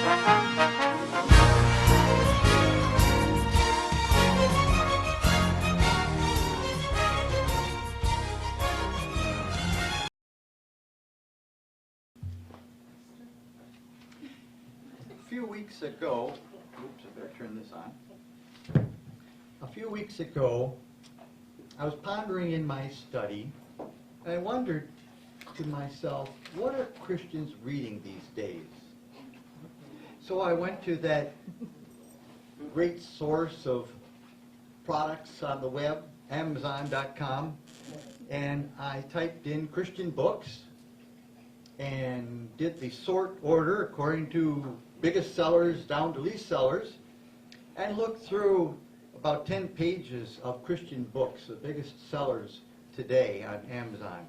A few weeks ago, oops, I better turn this on. A few weeks ago, I was pondering in my study, and I wondered to myself, what are Christians reading these days? So I went to that great source of products on the web, Amazon.com, and I typed in Christian books and did the sort order according to biggest sellers down to least sellers, and looked through about 10 pages of Christian books, the biggest sellers today on Amazon.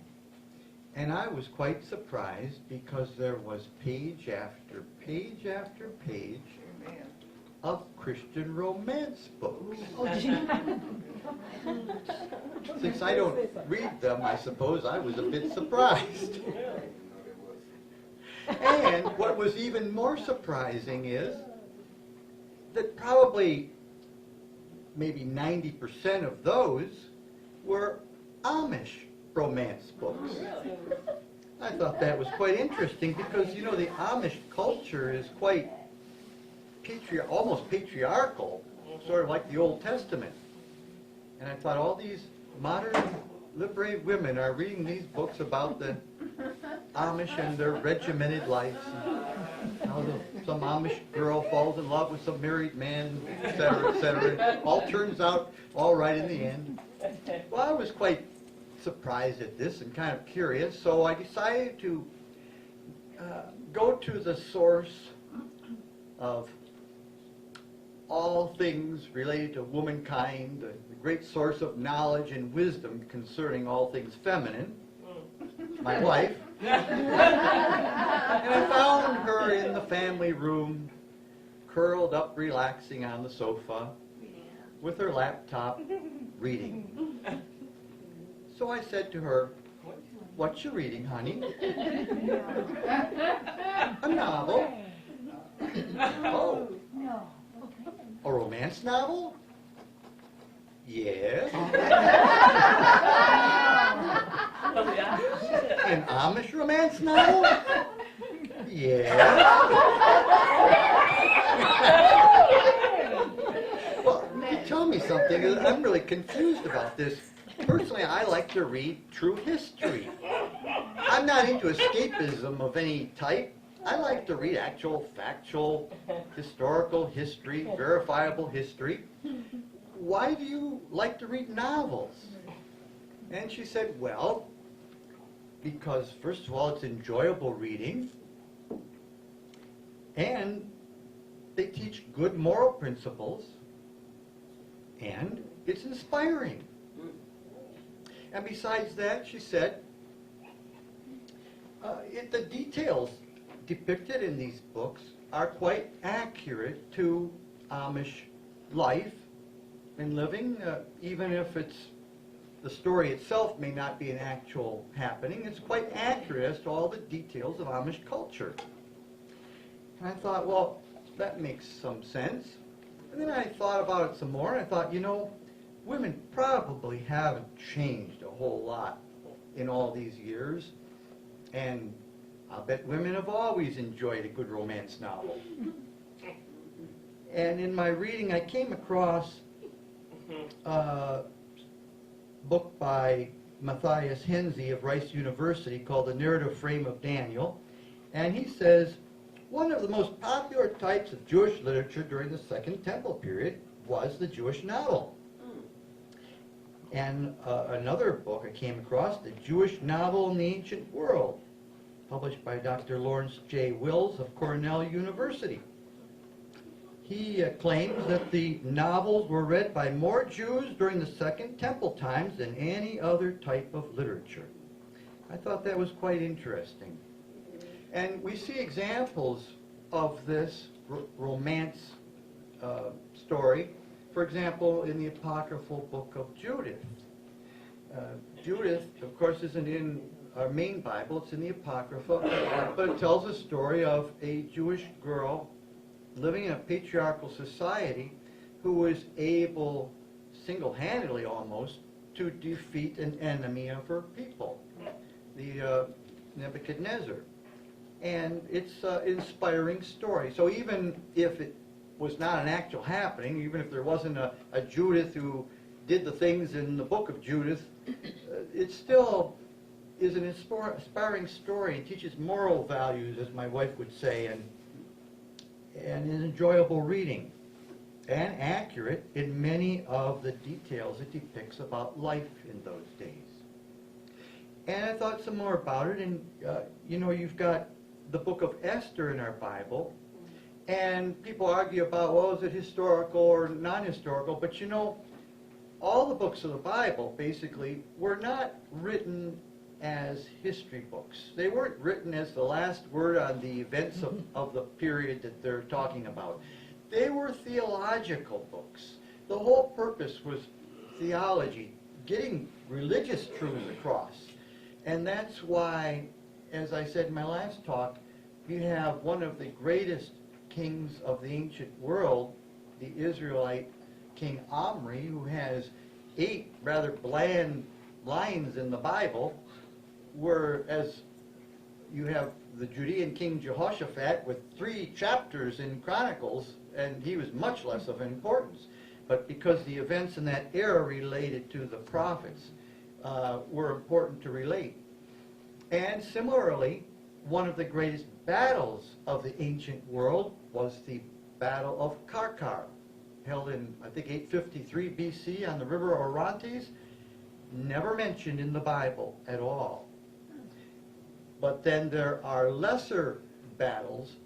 And I was quite surprised because there was page after page after page of Christian romance books. Since I don't read them, I suppose I was a bit surprised. And what was even more surprising is that probably maybe 90% of those were Amish romance books. I thought that was quite interesting because, you know, the Amish culture is quite almost patriarchal, sort of like the Old Testament. And I thought all these modern liberated women are reading these books about the Amish and their regimented lives, and how some Amish girl falls in love with some married man, etc., etc. All turns out all right in the end. Well, I was quite surprised at this and kind of curious, so I decided to go to the source of all things related to womankind, the great source of knowledge and wisdom concerning all things feminine, my wife. And I found her in the family room, curled up, relaxing on the sofa, with her laptop, reading. So I said to her, "What you reading, honey?" "A novel." "Oh, a romance novel?" "Yes." "An Amish romance novel?" "Yes." Well, tell me something. I'm really confused about this. Personally, I like to read true history. I'm not into escapism of any type. I like to read actual, factual, historical history, verifiable history. Why do you like to read novels? And she said, well, because first of all, it's enjoyable reading, and they teach good moral principles, and it's inspiring. And besides that, she said, the details depicted in these books are quite accurate to Amish life and living, even if the story itself may not be an actual happening. It's quite accurate as to all the details of Amish culture. And I thought, well, that makes some sense. And then I thought about it some more, and I thought, you know, women probably haven't changed a whole lot in all these years. And I'll bet women have always enjoyed a good romance novel. And in my reading, I came across a book by Matthias Henze of Rice University called The Narrative Frame of Daniel. And he says, one of the most popular types of Jewish literature during the Second Temple period was the Jewish novel. And another book I came across, The Jewish Novel in the Ancient World, published by Dr. Lawrence J. Wills of Cornell University. He claims that the novels were read by more Jews during the Second Temple times than any other type of literature. I thought that was quite interesting. And we see examples of this romance story, for example, in the apocryphal book of Judith. Judith, of course, isn't in our main Bible, it's in the Apocrypha, but it tells a story of a Jewish girl living in a patriarchal society who was able, single-handedly almost, to defeat an enemy of her people, the Nebuchadnezzar. And it's an inspiring story. So even if it was not an actual happening, even if there wasn't a Judith who did the things in the book of Judith, it still is an inspiring story and teaches moral values, as my wife would say, and is enjoyable reading and accurate in many of the details it depicts about life in those days. And I thought some more about it, and you've got the book of Esther in our Bible, and people argue about, well, is it historical or non-historical? But all the books of the Bible, basically, were not written as history books. They weren't written as the last word on the events of the period that they're talking about. They were theological books. The whole purpose was theology, getting religious truths across. And that's why, as I said in my last talk, you have one of the greatest kings of the ancient world, the Israelite King Omri, who has 8 rather bland lines in the Bible, whereas you have the Judean King Jehoshaphat with 3 chapters in Chronicles, and he was much less of importance. But because the events in that era related to the prophets were important to relate. And similarly, one of the greatest battles of the ancient world was the Battle of Karkar, held in, I think, 853 BC on the river Orontes, never mentioned in the Bible at all. But then there are lesser battles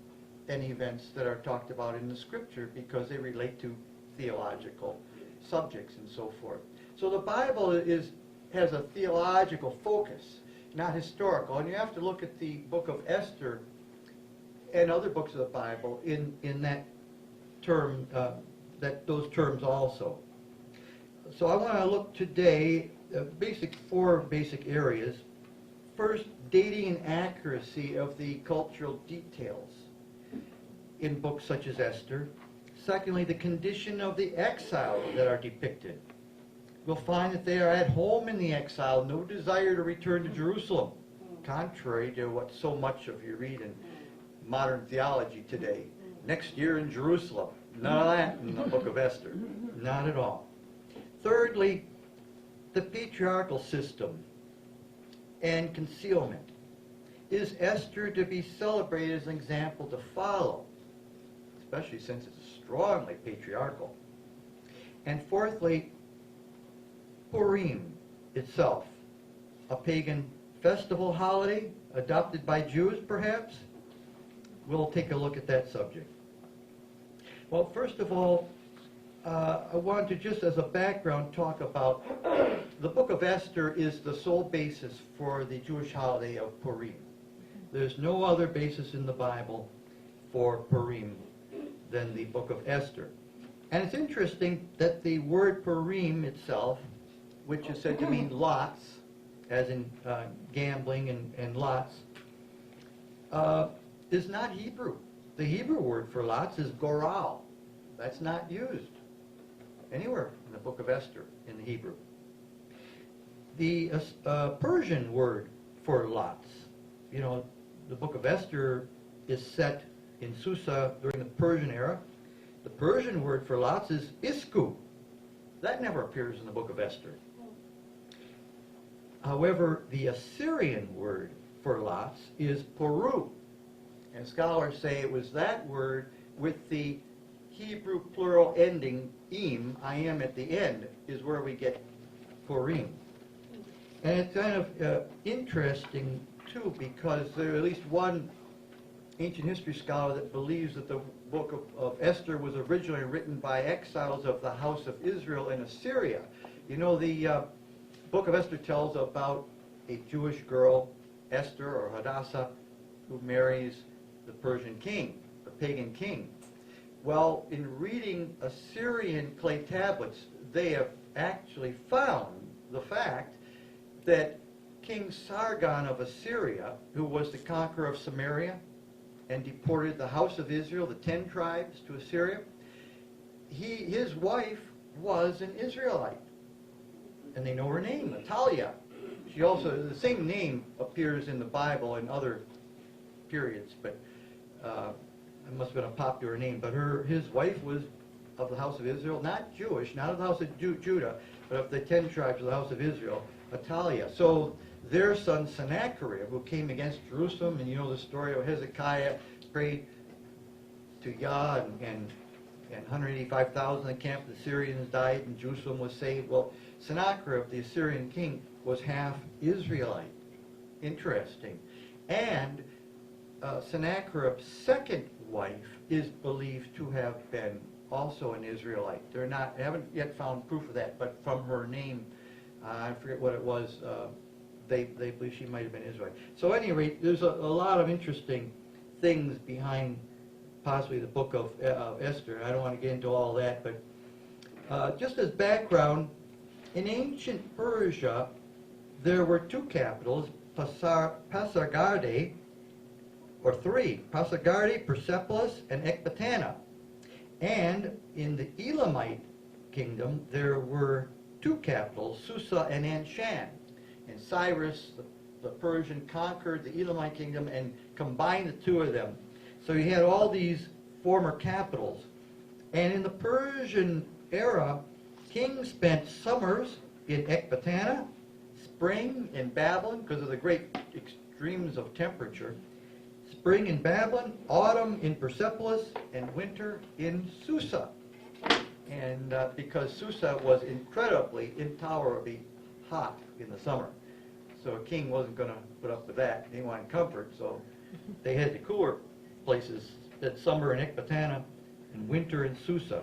and events that are talked about in the Scripture because they relate to theological subjects and so forth. So the Bible has a theological focus, not historical. And you have to look at the book of Esther and other books of the Bible in that term, those terms also. So I want to look today at 4 basic areas. First, dating and accuracy of the cultural details in books such as Esther. Secondly, the condition of the exiles that are depicted. We'll find that they are at home in the exile, no desire to return to Jerusalem, contrary to what so much of you read in modern theology today. Next year in Jerusalem. None of that in the book of Esther. Not at all. Thirdly, the patriarchal system and concealment. Is Esther to be celebrated as an example to follow, especially since it's strongly patriarchal? And fourthly, Purim itself, a pagan festival holiday adopted by Jews, perhaps? We'll take a look at that subject. Well, first of all, I want to, just as a background, talk about the book of Esther is the sole basis for the Jewish holiday of Purim. There's no other basis in the Bible for Purim than the book of Esther. And it's interesting that the word Purim itself, which is said to mean lots, as in gambling and lots, is not Hebrew. The Hebrew word for lots is goral. That's not used anywhere in the book of Esther in the Hebrew. The Persian word for lots, the book of Esther is set in Susa during the Persian era. The Persian word for lots is isku. That never appears in the book of Esther. However, the Assyrian word for lots is poru. And scholars say it was that word with the Hebrew plural ending im, I-am at the end, is where we get Purim. And it's kind of interesting, too, because there's at least one ancient history scholar that believes that the book of Esther was originally written by exiles of the house of Israel in Assyria. The book of Esther tells about a Jewish girl, Esther or Hadassah, who marries the Persian king, the pagan king. Well, in reading Assyrian clay tablets, they have actually found the fact that King Sargon of Assyria, who was the conqueror of Samaria and deported the house of Israel, the 10 tribes, to Assyria. His wife was an Israelite, and they know her name, Atalia. She also, the same name appears in the Bible in other periods, but it must have been a popular name. But his wife was of the house of Israel, not Jewish, not of the house of Judah, but of the 10 tribes of the house of Israel, Atalia. So their son Sennacherib, who came against Jerusalem, and you know the story of Hezekiah, prayed to Yah, and 185,000 in the camp of the Syrians died, and Jerusalem was saved. Well, Sennacherib, the Assyrian king, was half Israelite. Interesting. And Sennacherib's second wife is believed to have been also an Israelite. They haven't yet found proof of that, but from her name, I forget what it was, they believe she might have been Israelite. So at any rate, there's a lot of interesting things behind possibly the book of Esther. I don't want to get into all that, but just as background, in ancient Persia, there were two capitals, Pasargadae, or three, Pasargadae, Persepolis, and Ecbatana. And in the Elamite kingdom, there were two capitals, Susa and Anshan. And Cyrus, the Persian, conquered the Elamite kingdom and combined the two of them. So you had all these former capitals. And in the Persian era, kings spent summers in Ecbatana, spring in Babylon, because of the great extremes of temperature, spring in Babylon, autumn in Persepolis, and winter in Susa. And because Susa was incredibly, intolerably hot in the summer. So a king wasn't going to put up with that. They wanted comfort, so they had the cooler places, that summer in Ecbatana and winter in Susa.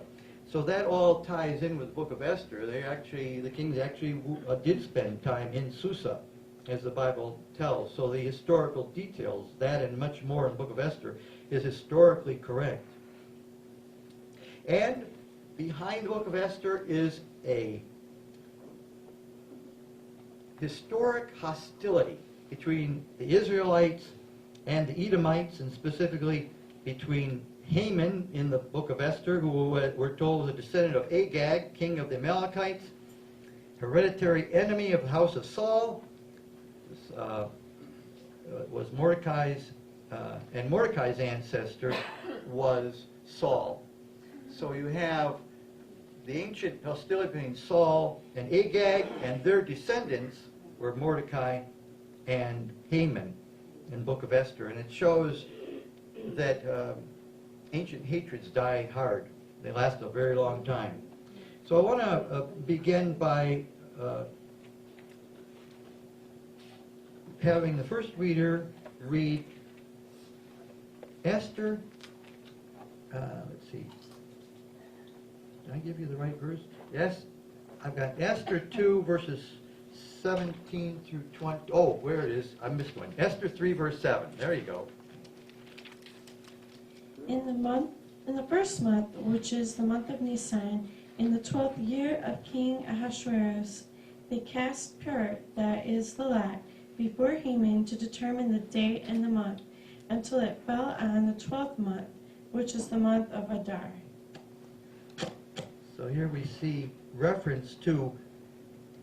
So that all ties in with the book of Esther. The kings actually did spend time in Susa, as the Bible tells. So the historical details, that and much more in the book of Esther, is historically correct. And behind the book of Esther is a historic hostility between the Israelites and the Edomites, and specifically between Haman in the book of Esther, who we're told was a descendant of Agag, king of the Amalekites, hereditary enemy of the house of Saul, was Mordecai's, and Mordecai's ancestor was Saul. So you have the ancient hostility between Saul and Agag, and their descendants were Mordecai and Haman in the book of Esther. And it shows that ancient hatreds die hard. They last a very long time. So I want to begin by having the first reader read Esther. Let's see. Did I give you the right verse? Yes. I've got Esther 2, verses 17 through 20. Oh, where it is. I missed one. Esther 3, verse 7. There you go. In the first month, which is the month of Nisan, in the 12th year of King Ahasuerus, they cast Pur, that is the lot, before Haman to determine the day and the month, until it fell on the 12th month, which is the month of Adar. So here we see reference to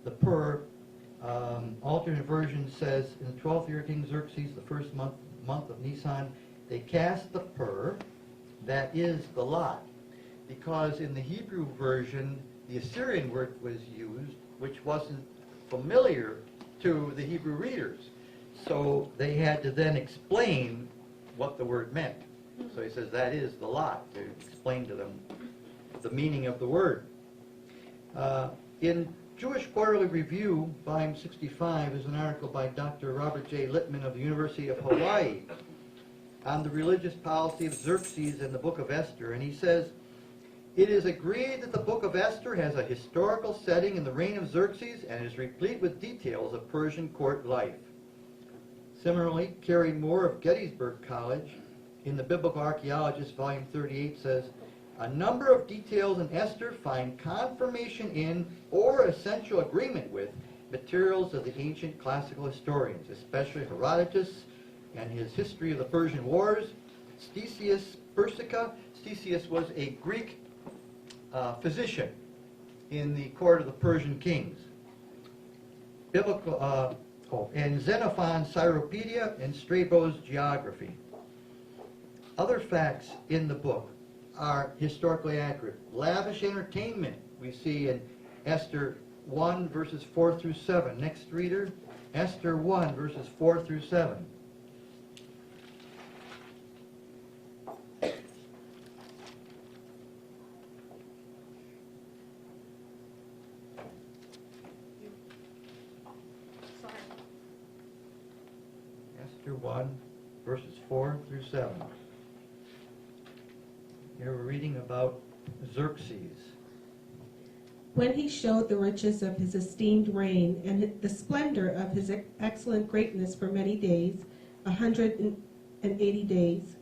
the Pur. Alternate version says, in the 12th year of King Xerxes, the first month of Nisan, they cast the Pur, that is the lot. Because in the Hebrew version, the Assyrian word was used, which wasn't familiar to the Hebrew readers. So they had to then explain what the word meant. So he says that is the lot, to explain to them the meaning of the word. In Jewish Quarterly Review, volume 65, is an article by Dr. Robert J. Littman of the University of Hawaii on the religious policy of Xerxes in the book of Esther. And he says, "It is agreed that the book of Esther has a historical setting in the reign of Xerxes and is replete with details of Persian court life." Similarly, Carrie Moore of Gettysburg College, in the Biblical Archaeologist, volume 38, says, "A number of details in Esther find confirmation in or essential agreement with materials of the ancient classical historians, especially Herodotus and his history of the Persian Wars, Stesius Persica. Stesius was a Greek physician in the court of the Persian kings. And Xenophon's Cyropedia and Strabo's Geography. Other facts in the book are historically accurate. Lavish entertainment we see in Esther 1 verses 4 through 7. Next reader, Esther 1 verses 4 through 7. Esther 1 verses 4 through 7. Here we're reading about Xerxes. When he showed the riches of his esteemed reign and the splendor of his excellent greatness for many days, 180 days.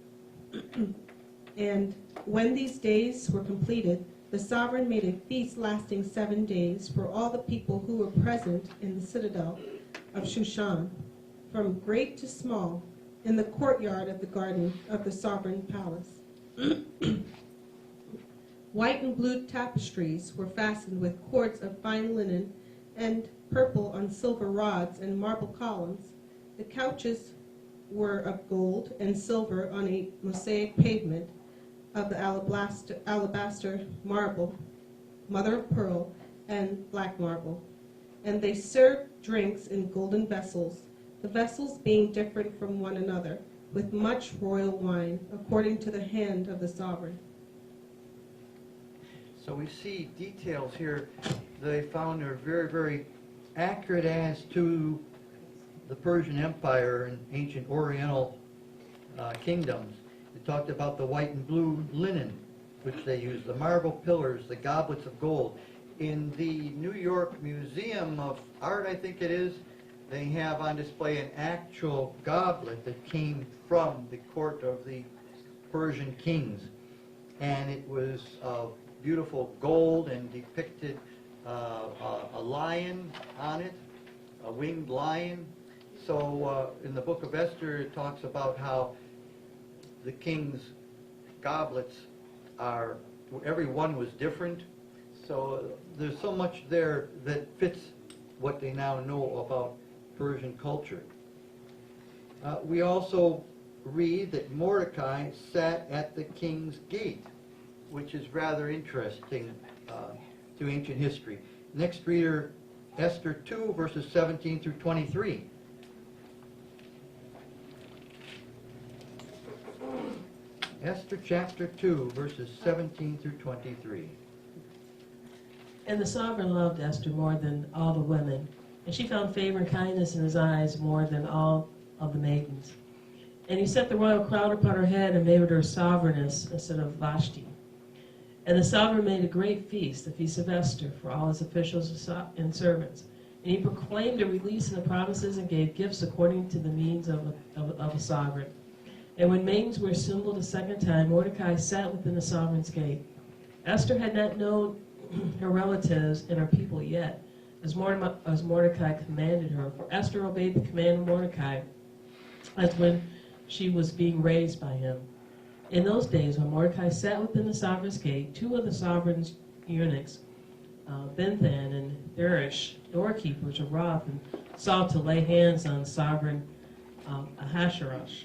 And when these days were completed, the sovereign made a feast lasting 7 days for all the people who were present in the citadel of Shushan, from great to small, in the courtyard of the garden of the sovereign palace. White and blue tapestries were fastened with cords of fine linen and purple on silver rods and marble columns. The couches were of gold and silver on a mosaic pavement of the alabaster marble, mother of pearl, and black marble. And they served drinks in golden vessels, the vessels being different from one another, with much royal wine, according to the hand of the sovereign. So we see details here they found are very, very accurate as to the Persian Empire and ancient Oriental kingdoms. They talked about the white and blue linen, which they used, the marble pillars, the goblets of gold. In the New York Museum of Art, I think it is, they have on display an actual goblet that came from the court of the Persian kings. And it was beautiful gold and depicted a lion on it, a winged lion. So in the book of Esther, it talks about how the king's goblets are, every one was different. So there's so much there that fits what they now know about Persian culture. We also read that Mordecai sat at the king's gate, which is rather interesting to ancient history. Next reader, Esther 2, verses 17 through 23. Esther chapter 2, verses 17 through 23. And the sovereign loved Esther more than all the women, and she found favor and kindness in his eyes more than all of the maidens. And he set the royal crown upon her head and made her sovereigness instead of Vashti. And the sovereign made a great feast, the feast of Esther, for all his officials and servants. And he proclaimed a release in the provinces and gave gifts according to the means of a sovereign. And when maidens were assembled a second time, Mordecai sat within the sovereign's gate. Esther had not known her relatives and her people yet, as Mordecai commanded her. For Esther obeyed the command of Mordecai, as when she was being raised by him. In those days, when Mordecai sat within the sovereign's gate, two of the sovereign's eunuchs, Binthan and Teresh, doorkeepers, arrived and sought to lay hands on sovereign Ahasuerus.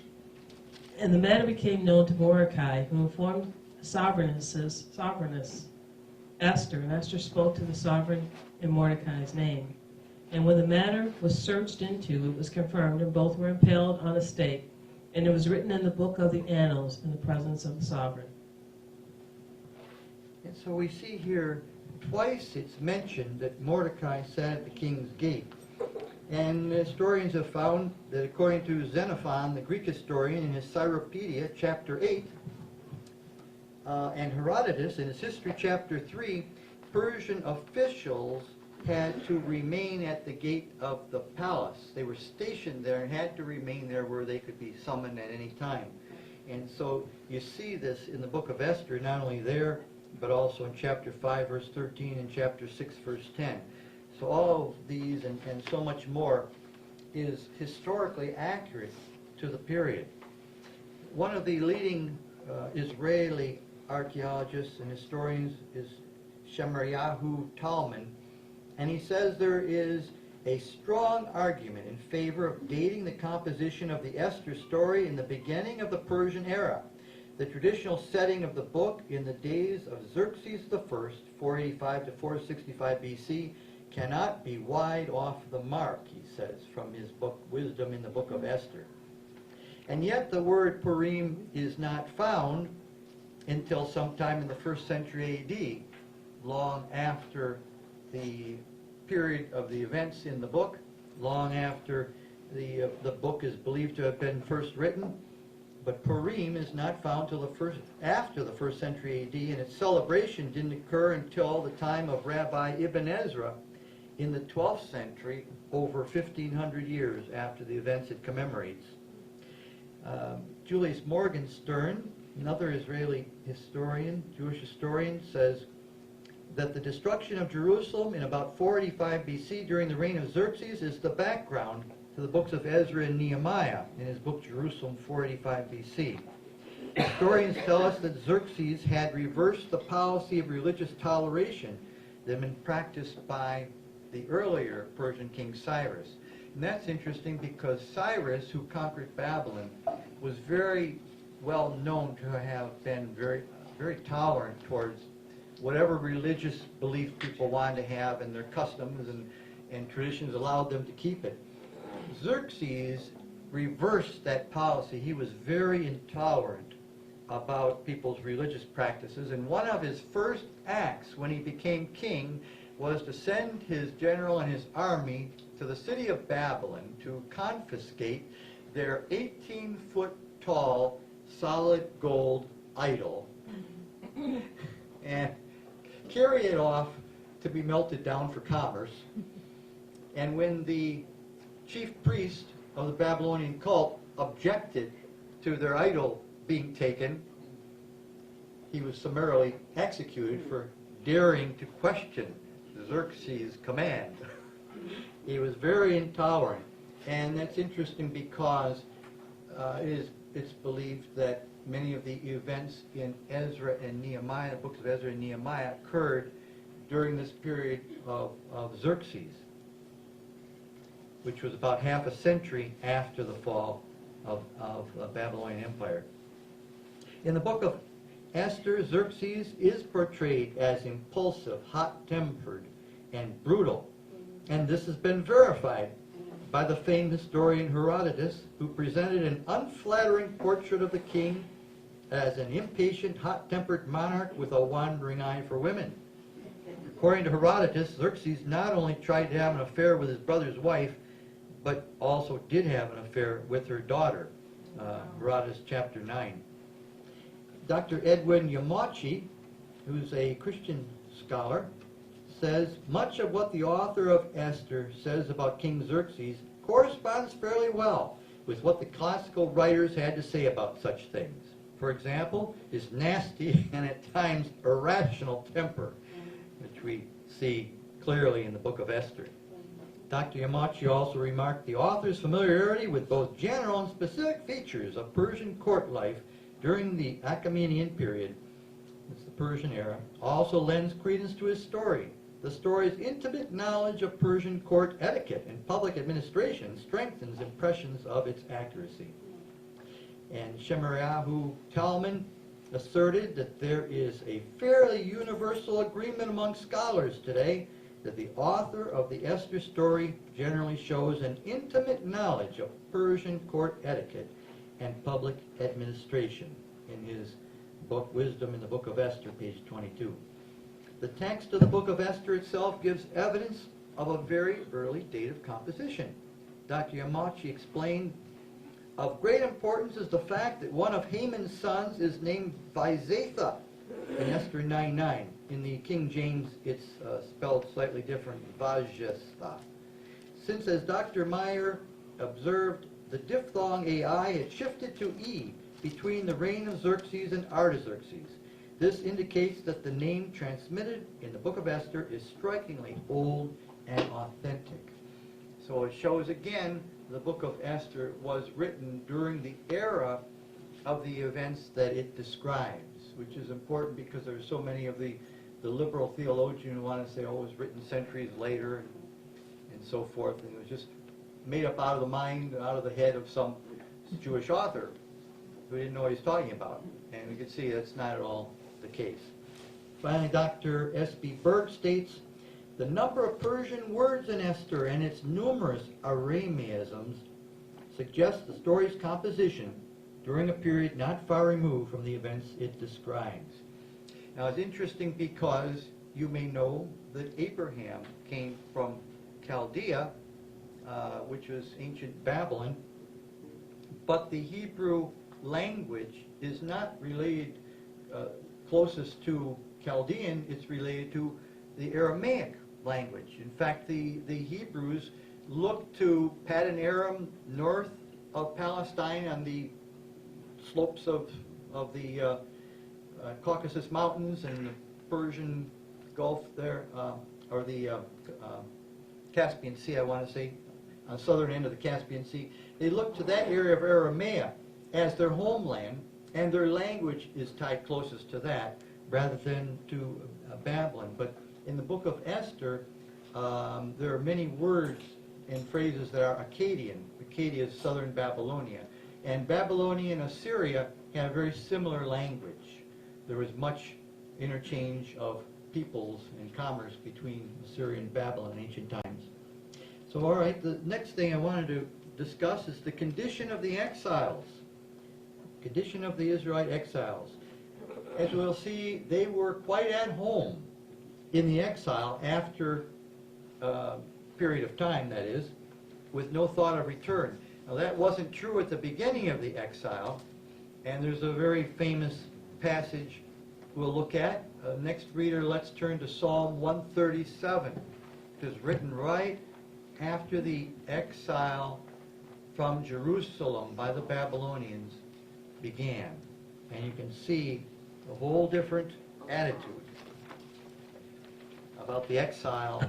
And the matter became known to Mordecai, who informed sovereigness Esther, and Esther spoke to the sovereign in Mordecai's name. And when the matter was searched into, it was confirmed, and both were impaled on a stake, and it was written in the book of the annals in the presence of the sovereign. And so we see here twice it's mentioned that Mordecai sat at the king's gate. And historians have found that according to Xenophon, the Greek historian, in his Cyropedia, chapter 8, and Herodotus, in his History, chapter 3, Persian officials had to remain at the gate of the palace. They were stationed there and had to remain there where they could be summoned at any time. And so you see this in the book of Esther, not only there, but also in chapter 5, verse 13, and chapter 6, verse 10. So all of these and so much more is historically accurate to the period. One of the leading Israeli archaeologists and historians is Shemariyahu Talman, and he says there is a strong argument in favor of dating the composition of the Esther story in the beginning of the Persian era. The traditional setting of the book in the days of Xerxes I, 485 to 465 BC, cannot be wide off the mark, he says, from his book Wisdom in the Book of Esther. And yet the word Purim is not found until sometime in the 1st century AD, long after the period of the events in the book, long after the book is believed to have been first written. But Purim is not found till after the 1st century AD, and its celebration didn't occur until the time of Rabbi Ibn Ezra in the 12th century, over 1,500 years after the events it commemorates. Julius Morgenstern, another Israeli historian, Jewish historian, says that the destruction of Jerusalem in about 485 BC during the reign of Xerxes is the background to the books of Ezra and Nehemiah in his book Jerusalem 485 BC. Historians tell us that Xerxes had reversed the policy of religious toleration that had been practiced by the earlier Persian king Cyrus. And that's interesting because Cyrus, who conquered Babylon, was very well known to have been very, very tolerant towards whatever religious belief people wanted to have, and their customs and traditions allowed them to keep it. Xerxes reversed that policy. He was very intolerant about people's religious practices, and one of his first acts when he became king was to send his general and his army to the city of Babylon to confiscate their 18-foot tall solid gold idol and carry it off to be melted down for commerce. And when the chief priest of the Babylonian cult objected to their idol being taken, he was summarily executed for daring to question Xerxes' command. He was very intolerant, and that's interesting because it's believed that many of the events in Ezra and Nehemiah, the books of Ezra and Nehemiah, occurred during this period of Xerxes, which was about half a century after the fall of the Babylonian Empire. In the book of Esther, Xerxes is portrayed as impulsive, hot-tempered, and brutal. And this has been verified by the famed historian Herodotus, who presented an unflattering portrait of the king as an impatient, hot-tempered monarch with a wandering eye for women. According to Herodotus, Xerxes not only tried to have an affair with his brother's wife, but also did have an affair with her daughter. Herodotus chapter 9. Dr. Edwin Yamachi, who's a Christian scholar, says much of what the author of Esther says about King Xerxes corresponds fairly well with what the classical writers had to say about such things. For example, his nasty and at times irrational temper, which we see clearly in the book of Esther. Dr. Yamachi also remarked the author's familiarity with both general and specific features of Persian court life during the Achaemenian period, it's the Persian era, also lends credence to his story. The story's intimate knowledge of Persian court etiquette and public administration strengthens impressions of its accuracy. And Shemariyahu Talman asserted that there is a fairly universal agreement among scholars today that the author of the Esther story generally shows an intimate knowledge of Persian court etiquette and public administration, in his book Wisdom in the Book of Esther, page 22. The text of the book of Esther itself gives evidence of a very early date of composition. Dr. Yamachi explained, of great importance is the fact that one of Haman's sons is named Vizatha in Esther 9:9. In the King James, it's spelled slightly different, Vajestha. Since, as Dr. Meyer observed, the diphthong AI had shifted to E between the reign of Xerxes and Artaxerxes. This indicates that the name transmitted in the book of Esther is strikingly old and authentic. So it shows again the book of Esther was written during the era of the events that it describes, which is important because there's so many of the liberal theologians who want to say, oh, it was written centuries later and so forth, and it was just made up out of the mind, out of the head of some Jewish author who didn't know what he's talking about. And we can see that's not at all the case. Finally, Dr. S.B. Berg states, the number of Persian words in Esther and its numerous Arameisms suggests the story's composition during a period not far removed from the events it describes. Now, it's interesting because you may know that Abraham came from Chaldea, which was ancient Babylon, but the Hebrew language is not related closest to Chaldean, it's related to the Aramaic language. In fact, the Hebrews looked to Paddan Aram north of Palestine on the slopes of the Caucasus Mountains and the Persian Gulf there, or the Caspian Sea, I want to say, on the southern end of the Caspian Sea. They looked to that area of Aramea as their homeland, and their language is tied closest to that rather than to Babylon. But in the book of Esther, there are many words and phrases that are Akkadian. Akkadia is southern Babylonia. And Babylonia and Assyria had a very similar language. There was much interchange of peoples and commerce between Assyria and Babylon in ancient times. So, all right, the next thing I wanted to discuss is the condition of the exiles. Condition of the Israelite exiles. As we'll see, they were quite at home in the exile after a period of time, that is, with no thought of return. Now, that wasn't true at the beginning of the exile, and there's a very famous passage we'll look at. Next reader, let's turn to Psalm 137, which is written right after the exile from Jerusalem by the Babylonians began. And you can see a whole different attitude about the exile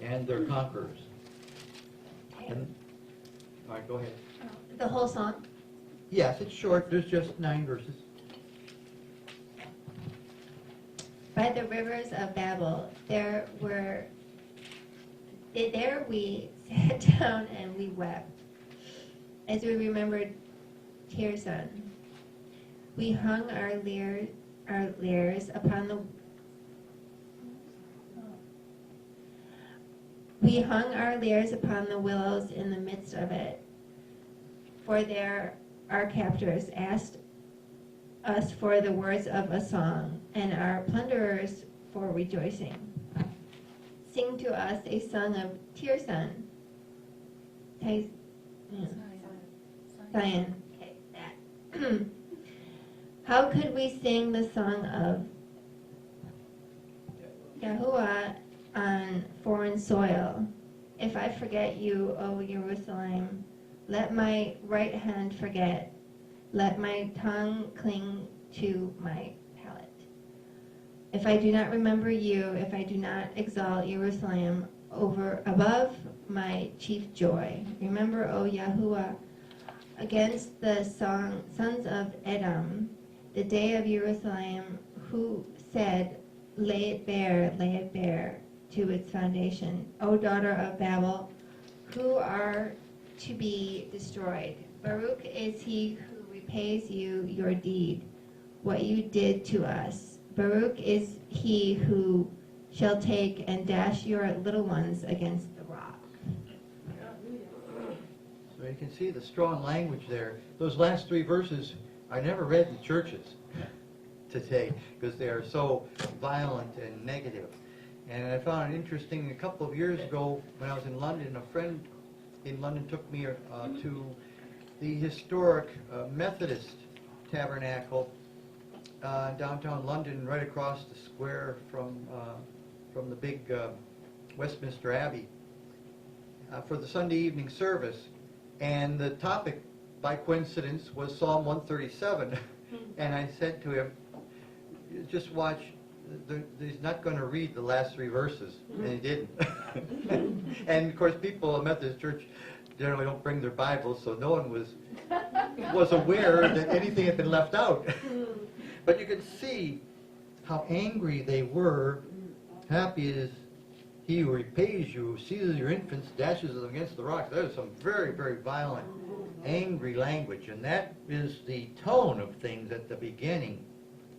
and their conquerors. And, all right, go ahead. The whole song? Yes, it's short. There's just 9 verses. By the rivers of Babel, there we sat down and we wept, as we remembered Tirsan. We hung our lyres upon the willows in the midst of it. For there our captors asked us for the words of a song, and our plunderers for rejoicing. Sing to us a song of Tirsan. Zion. Okay, that. How could we sing the song of Yahuwah on foreign soil? If I forget you, O Jerusalem, let my right hand forget. Let my tongue cling to my palate. If I do not remember you, if I do not exalt Jerusalem above my chief joy. Remember, O Yahuwah, against the sons of Edom, the day of Jerusalem, who said, lay it bare to its foundation. O daughter of Babel, who are to be destroyed. Baruch is he who repays you your deed, what you did to us. Baruch is he who shall take and dash your little ones against the rock. So you can see the strong language there. Those last 3 verses I never read in churches today because they are so violent and negative. And I found it interesting, a couple of years ago when I was in London, a friend in London took me to the historic Methodist Tabernacle downtown London, right across the square from the big Westminster Abbey, for the Sunday evening service. And the topic, by coincidence, was Psalm 137. And I said to him, just watch, he's not going to read the last 3 verses. And he didn't. And of course, people in Methodist Church generally don't bring their Bibles, so no one was was aware that anything had been left out. But you can see how angry they were. Happy is he who repays you, seizes your infants, dashes them against the rocks. That is some very, very violent, angry language. And that is the tone of things at the beginning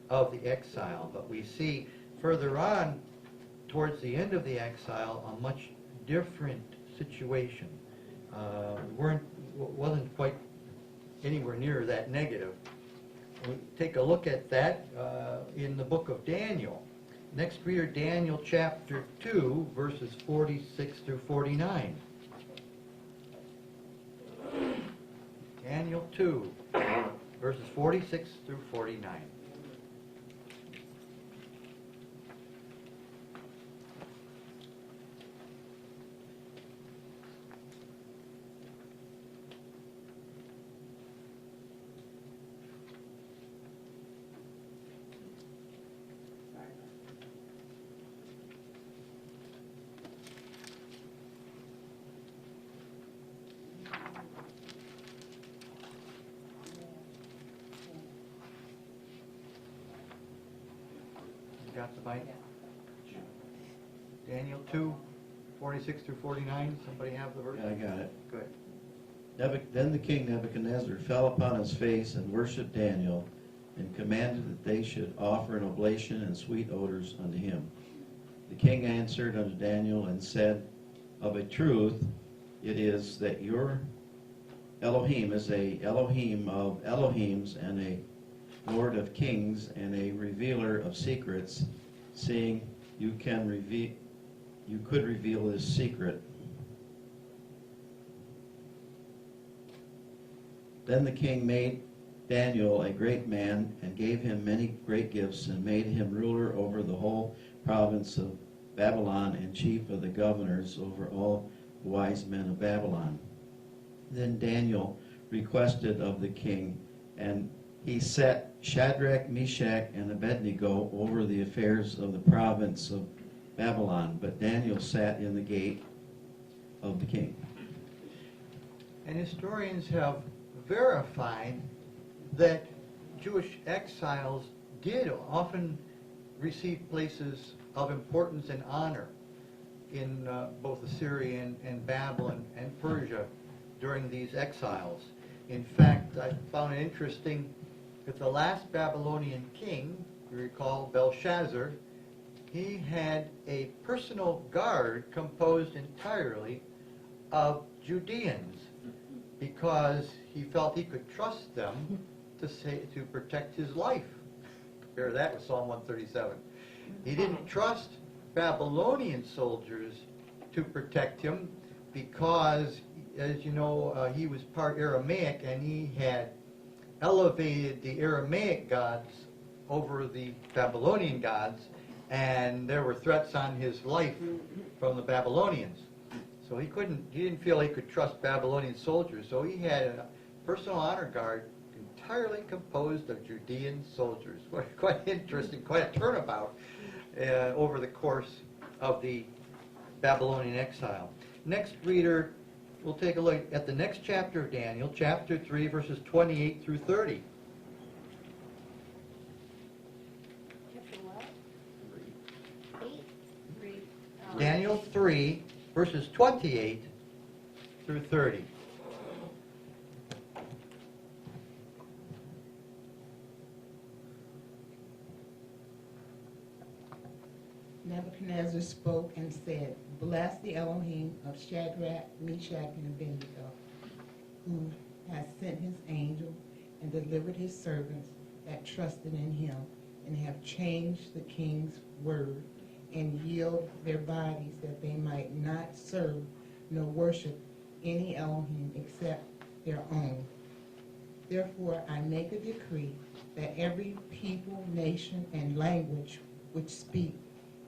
of the exile. But we see further on, towards the end of the exile, a much different situation. Wasn't quite anywhere near that negative. We'll take a look at that in the book of Daniel. Next reader, Daniel chapter 2, verses 46 through 49. Daniel 2, verses 46 through 49. Got the Bible? Daniel 2, 46 through 49. Somebody have the verse? Yeah, I got it. Good. Then the king Nebuchadnezzar fell upon his face and worshipped Daniel, and commanded that they should offer an oblation and sweet odors unto him. The king answered unto Daniel and said, Of a truth it is that your Elohim is a Elohim of Elohims and a Lord of kings and a revealer of secrets, seeing you could reveal this secret. Then the king made Daniel a great man and gave him many great gifts and made him ruler over the whole province of Babylon and chief of the governors over all the wise men of Babylon. Then Daniel requested of the king, and he set Shadrach, Meshach, and Abednego over the affairs of the province of Babylon, but Daniel sat in the gate of the king. And historians have verified that Jewish exiles did often receive places of importance and honor in both Assyria and Babylon and Persia during these exiles. In fact, I found it interesting that the last Babylonian king, you recall Belshazzar, he had a personal guard composed entirely of Judeans because he felt he could trust them to protect his life. Compare that with Psalm 137. He didn't trust Babylonian soldiers to protect him because, as you know, he was part Aramaic and he had elevated the Aramaic gods over the Babylonian gods, and there were threats on his life from the Babylonians. So he didn't feel he could trust Babylonian soldiers, so he had a personal honor guard entirely composed of Judean soldiers. Quite interesting, quite a turnabout over the course of the Babylonian exile. Next reader, we'll take a look at the next chapter of Daniel, chapter 3, verses 28 through 30. Chapter what? 8? 3. Daniel 3, verses 28 through 30. Nebuchadnezzar spoke and said, Bless the Elohim of Shadrach, Meshach, and Abednego, who has sent his angel and delivered his servants that trusted in him, and have changed the king's word, and yield their bodies that they might not serve nor worship any Elohim except their own. Therefore I make a decree that every people, nation, and language which speak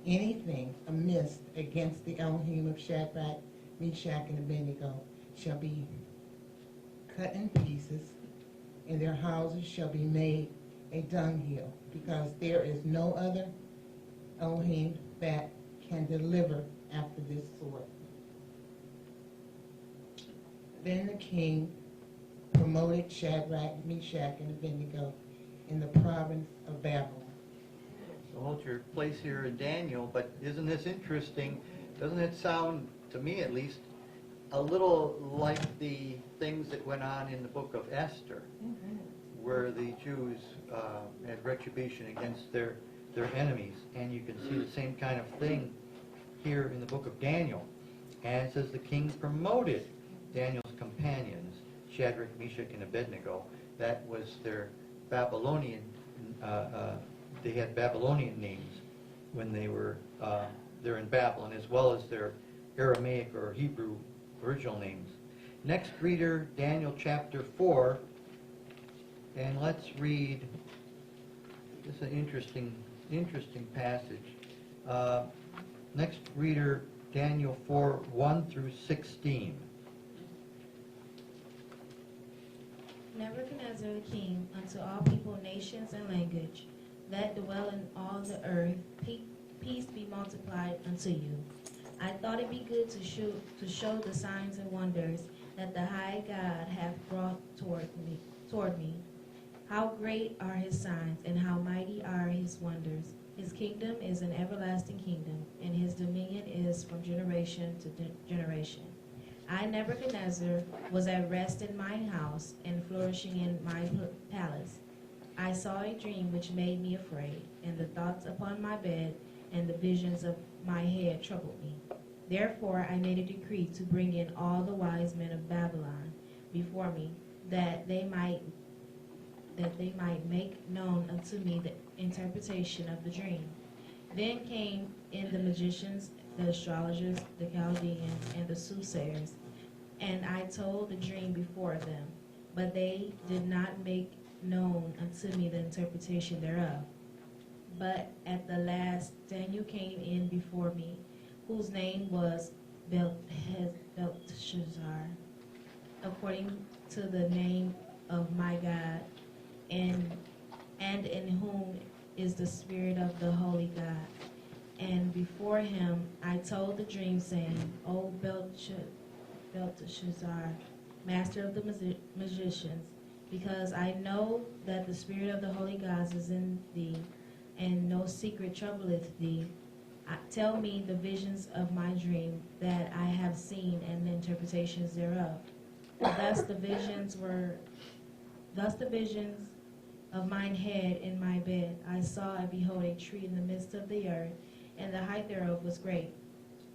anything amiss against the Elohim of Shadrach, Meshach, and Abednego shall be cut in pieces, and their houses shall be made a dunghill, because there is no other Elohim that can deliver after this sort. Then the king promoted Shadrach, Meshach, and Abednego in the province of Babylon. So hold your place here in Daniel, but isn't this interesting? Doesn't it sound, to me at least, a little like the things that went on in the book of Esther, where the Jews had retribution against their enemies, and you can see the same kind of thing here in the book of Daniel. And it says the king promoted Daniel's companions, Shadrach, Meshach, and Abednego. That was their Babylonian, they had Babylonian names when they were they're in Babylon, as well as their Aramaic or Hebrew original names. Next reader, Daniel chapter 4, and let's read, this is an interesting passage. Next reader, Daniel 4, 1 through 16. Nebuchadnezzar the king, unto all people, nations, and language, that dwell in all the earth, peace be multiplied unto you. I thought it be good to show the signs and wonders that the high God hath brought toward me. How great are his signs, and how mighty are his wonders. His kingdom is an everlasting kingdom, and his dominion is from generation to generation. I, Nebuchadnezzar, was at rest in mine house, and flourishing in my palace. I saw a dream which made me afraid, and the thoughts upon my bed and the visions of my head troubled me. Therefore I made a decree to bring in all the wise men of Babylon before me, that they might make known unto me the interpretation of the dream. Then came in the magicians, the astrologers, the Chaldeans, and the soothsayers, and I told the dream before them, but they did not make known unto me the interpretation thereof. But at the last Daniel came in before me, whose name was Belteshazzar, according to the name of my God, and in whom is the spirit of the holy God. And before him I told the dream, saying, O Belteshazzar, master of the magicians, because I know that the spirit of the holy gods is in thee, and no secret troubleth thee. Tell me the visions of my dream that I have seen, and the interpretations thereof. Thus the visions of mine head in my bed. I saw and behold a tree in the midst of the earth, and the height thereof was great.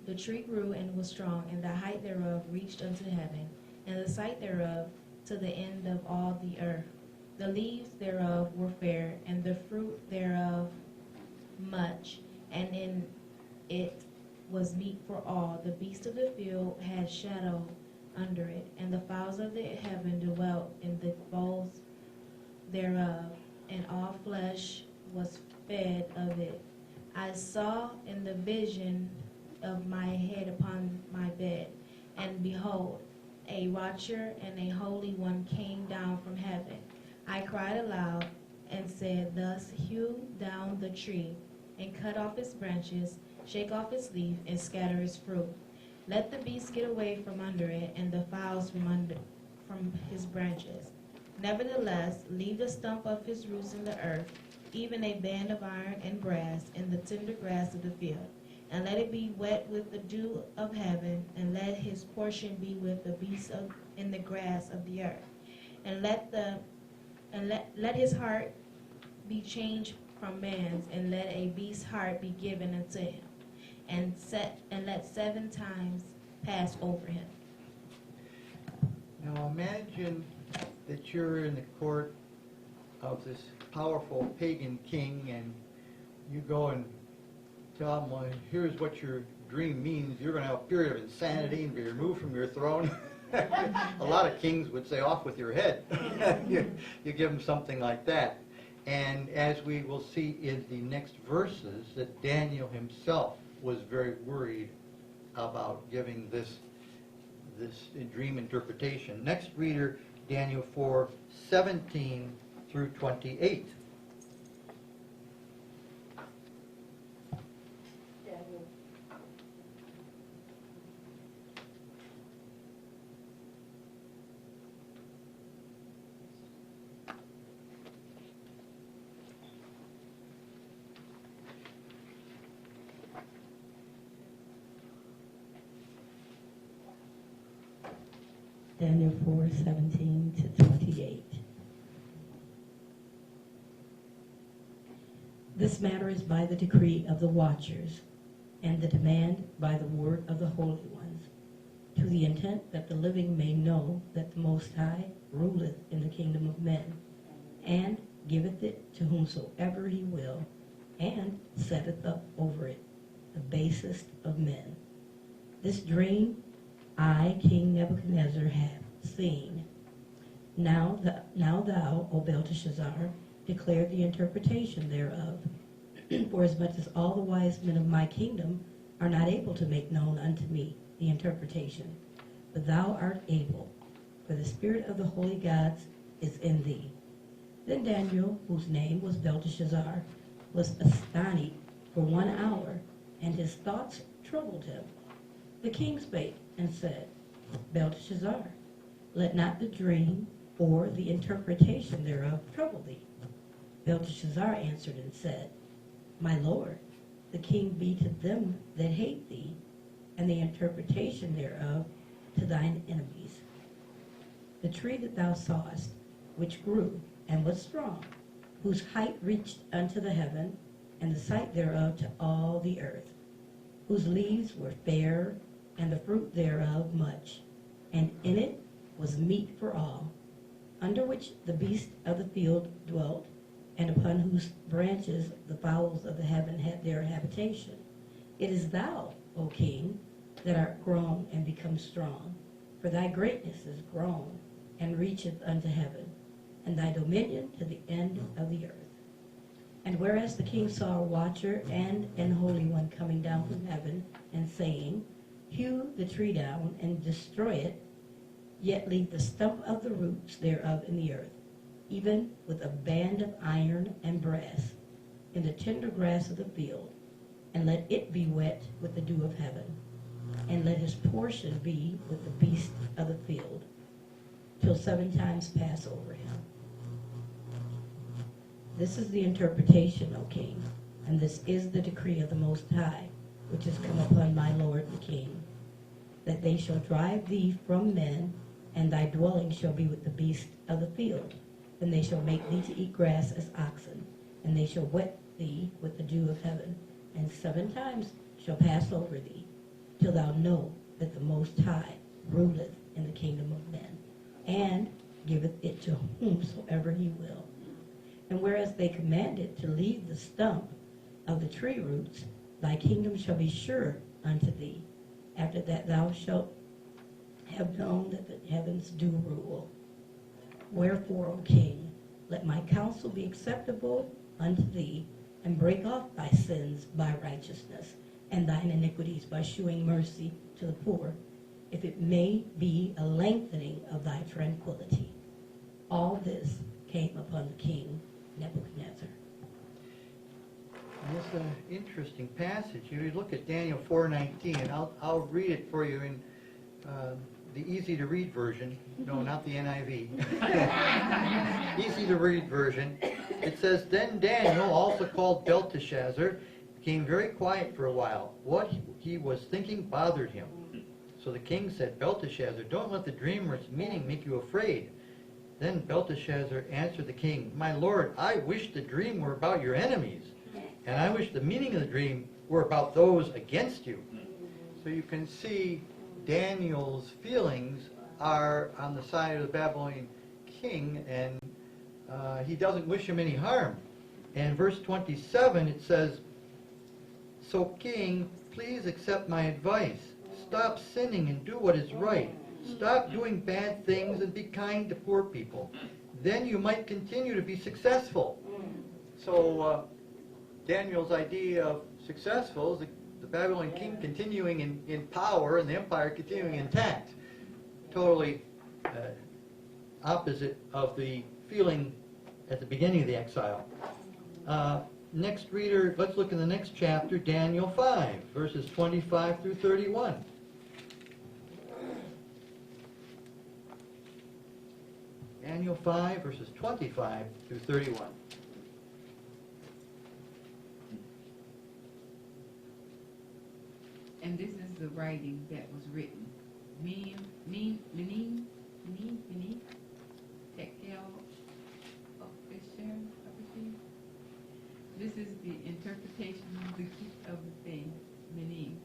The tree grew and was strong, and the height thereof reached unto heaven, and the sight thereof to the end of all the earth. The leaves thereof were fair, and the fruit thereof much, and in it was meat for all. The beasts of the field had shadow under it, and the fowls of the heaven dwelt in the bowls thereof, and all flesh was fed of it. I saw in the vision of my head upon my bed, and behold, a watcher and a holy one came down from heaven. I cried aloud and said, thus hew down the tree, and cut off its branches, shake off its leaf, and scatter its fruit. Let the beasts get away from under it, and the fowls from his branches. Nevertheless, leave the stump of his roots in the earth, even a band of iron and brass in the tender grass of the field. And let it be wet with the dew of heaven, and let his portion be with the beasts in the grass of the earth. And let his heart be changed from man's, and let a beast's heart be given unto him, and let 7 times pass over him. Now imagine that you're in the court of this powerful pagan king, and you go and tell him, well, here's what your dream means. You're going to have a period of insanity and be removed from your throne. A lot of kings would say, off with your head. You give them something like that. And as we will see in the next verses, that Daniel himself was very worried about giving this dream interpretation. Next reader, Daniel 4, 17 through 28. Daniel 4:17 to 28. This matter is by the decree of the watchers, and the demand by the word of the holy ones, to the intent that the living may know that the Most High ruleth in the kingdom of men, and giveth it to whomsoever he will, and setteth up over it the basest of men. This dream I, King Nebuchadnezzar, have seen. Now thou, O Belteshazzar, declare the interpretation thereof. For as much as all the wise men of my kingdom are not able to make known unto me the interpretation, but thou art able, for the spirit of the holy gods is in thee. Then Daniel, whose name was Belteshazzar, was astonished for 1 hour, and his thoughts troubled him. The king spake and said, Belteshazzar, let not the dream or the interpretation thereof trouble thee. Belteshazzar answered and said, My lord, the king be to them that hate thee, and the interpretation thereof to thine enemies. The tree that thou sawest, which grew and was strong, whose height reached unto the heaven, and the sight thereof to all the earth, whose leaves were fair, and the fruit thereof much, and in it was meat for all, under which the beasts of the field dwelt, and upon whose branches the fowls of the heaven had their habitation. It is thou, O king, that art grown and become strong, for thy greatness is grown and reacheth unto heaven, and thy dominion to the end of the earth. And whereas the king saw a watcher and an holy one coming down from heaven, and saying, Hew the tree down and destroy it, yet leave the stump of the roots thereof in the earth, even with a band of iron and brass, in the tender grass of the field, and let it be wet with the dew of heaven, and let his portion be with the beasts of the field, till 7 times pass over him. This is the interpretation, O king, and this is the decree of the Most High, which is come upon my lord the king, that they shall drive thee from men, and thy dwelling shall be with the beasts of the field. And they shall make thee to eat grass as oxen, and they shall wet thee with the dew of heaven, and 7 times shall pass over thee, till thou know that the Most High ruleth in the kingdom of men, and giveth it to whomsoever he will. And whereas they commanded to leave the stump of the tree roots, thy kingdom shall be sure unto thee, after that thou shalt have known that the heavens do rule. Wherefore, O king, let my counsel be acceptable unto thee, and break off thy sins by righteousness, and thine iniquities by shewing mercy to the poor, if it may be a lengthening of thy tranquility. All this came upon the king Nebuchadnezzar. And this is an interesting passage. You look at Daniel 4:19, and I'll read it for you in the easy-to-read version. No, not the NIV. Easy-to-read version. It says, Then Daniel, also called Belteshazzar, became very quiet for a while. What he was thinking bothered him. So the king said, Belteshazzar, don't let the dream or its meaning make you afraid. Then Belteshazzar answered the king, My lord, I wish the dream were about your enemies, and I wish the meaning of the dream were about those against you. So you can see Daniel's feelings are on the side of the Babylonian king, and he doesn't wish him any harm. And verse 27, it says, So king, please accept my advice. Stop sinning and do what is right. Stop doing bad things and be kind to poor people. Then you might continue to be successful. So Daniel's idea of successful is the Babylonian king continuing in power and the empire continuing intact. Totally opposite of the feeling at the beginning of the exile. Next reader, let's look in the next chapter, Daniel 5, verses 25 through 31. Daniel 5, verses 25 through 31. And this is the writing that was written. Meaning, Mini, Tekel, Official. This is the interpretation of the thing, Mini.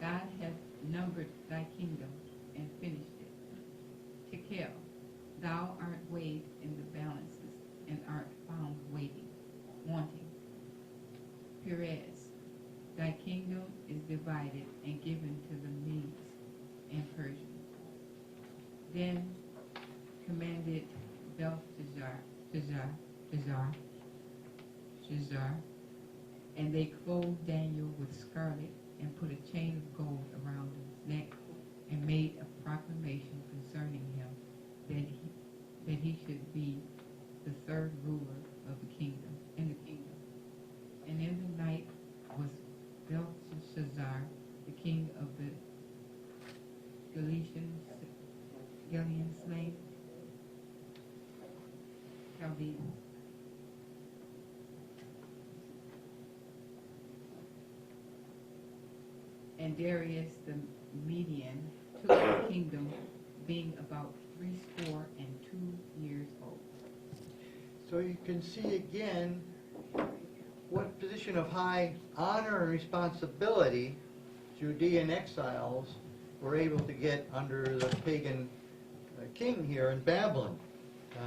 God hath numbered thy kingdom and finished it. Tekel, thou art weighed in the balances and art found wanting. Perez, thy kingdom is divided and given to the Medes and Persians. Then commanded Belshazzar, and they clothed Daniel with scarlet and put a chain of gold around his neck and made a proclamation concerning him that he should be the third ruler of the kingdom, in the kingdom. And in the night was Belshazzar, the king of the Galilean slain, Chaldeans. And Darius the Median took the kingdom, being about 62 years old. So you can see again what position of high honor and responsibility Judean exiles were able to get under the pagan king here in Babylon.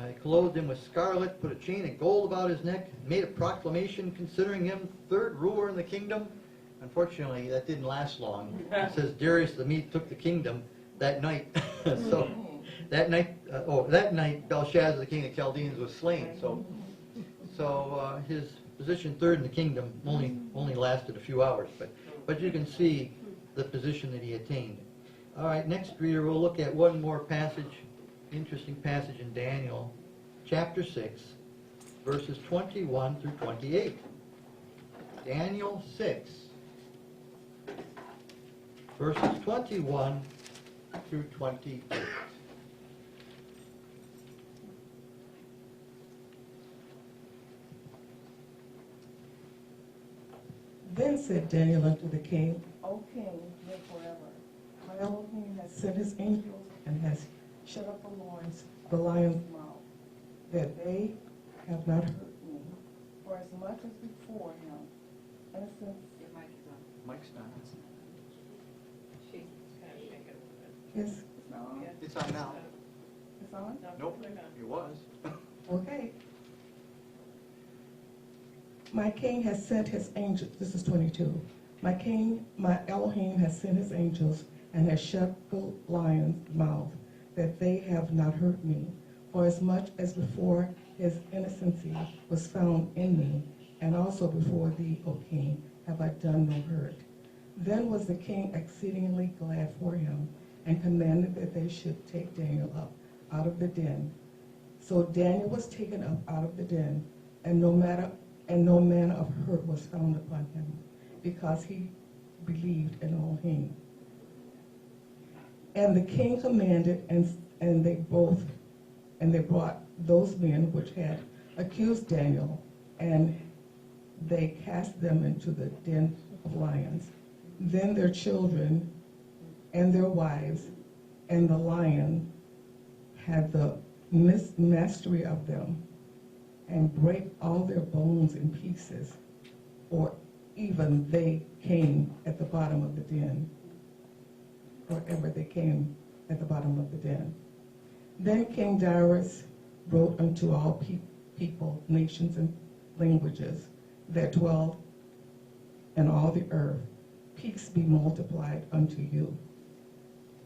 He clothed him with scarlet, put a chain of gold about his neck, made a proclamation considering him third ruler in the kingdom. Unfortunately, that didn't last long. It says Darius the Mede took the kingdom that night. So that night, Belshazzar, the king of Chaldeans, was slain. So his position third in the kingdom only lasted a few hours. But you can see the position that he attained. All right, next reader, we'll look at one more passage, interesting passage in Daniel, chapter 6, verses 21 through 28. Daniel 6, verses 21 through 28. Then said Daniel unto the king, O king, live forever. My Elohim has sent his angels and has shut up the loins of the lion's mouth, that they have not hurt me. For as much as before him, innocence. Mike's not. Yes, it's on. It's on now. It's on? Nope, it was. Okay. My king has sent his angels, this is 22. My king, my Elohim has sent his angels and has shut the lion's mouth, that they have not hurt me. For as much as before his innocency was found in me, and also before thee, O king, have I done no hurt. Then was the king exceedingly glad for him, and commanded that they should take Daniel up out of the den. So Daniel was taken up out of the den, and no manner of hurt was found upon him, because he believed in Elohim. And the king commanded, and they brought those men which had accused Daniel, and they cast them into the den of lions. Then their children and their wives and the lion had the mastery of them, and break all their bones in pieces, or even they came at the bottom of the den, wherever they came at the bottom of the den. Then King Darius wrote unto all people, nations, and languages that dwell in all the earth, peace be multiplied unto you.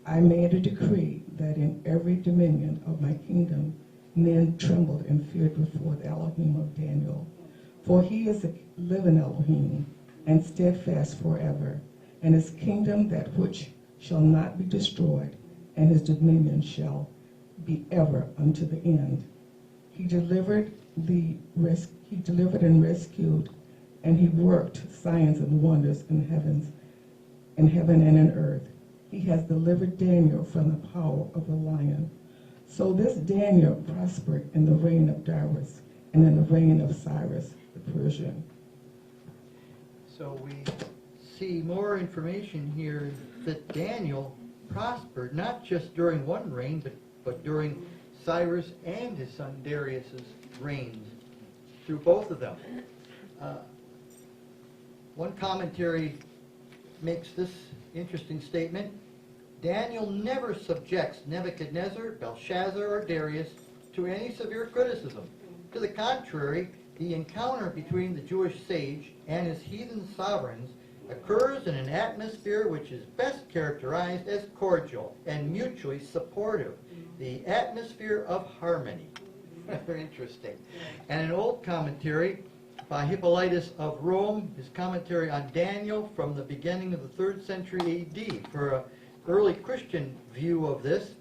I made a decree that in every dominion of my kingdom men trembled and feared before the Elohim of Daniel. For he is a living Elohim, and steadfast forever, and his kingdom that which shall not be destroyed, and his dominion shall be ever unto the end. He delivered and rescued, and he worked signs and wonders in heaven and in earth. He has delivered Daniel from the power of the lion. So this Daniel prospered in the reign of Darius and in the reign of Cyrus the Persian. So we see more information here that Daniel prospered, not just during one reign, but but during Cyrus and his son Darius's reigns, through both of them. One commentary makes this interesting statement: Daniel never subjects Nebuchadnezzar, Belshazzar, or Darius to any severe criticism. To the contrary, the encounter between the Jewish sage and his heathen sovereigns occurs in an atmosphere which is best characterized as cordial and mutually supportive, the atmosphere of harmony. Very interesting. And an old commentary by Hippolytus of Rome, his commentary on Daniel from the beginning of the 3rd century AD. For an early Christian view of this,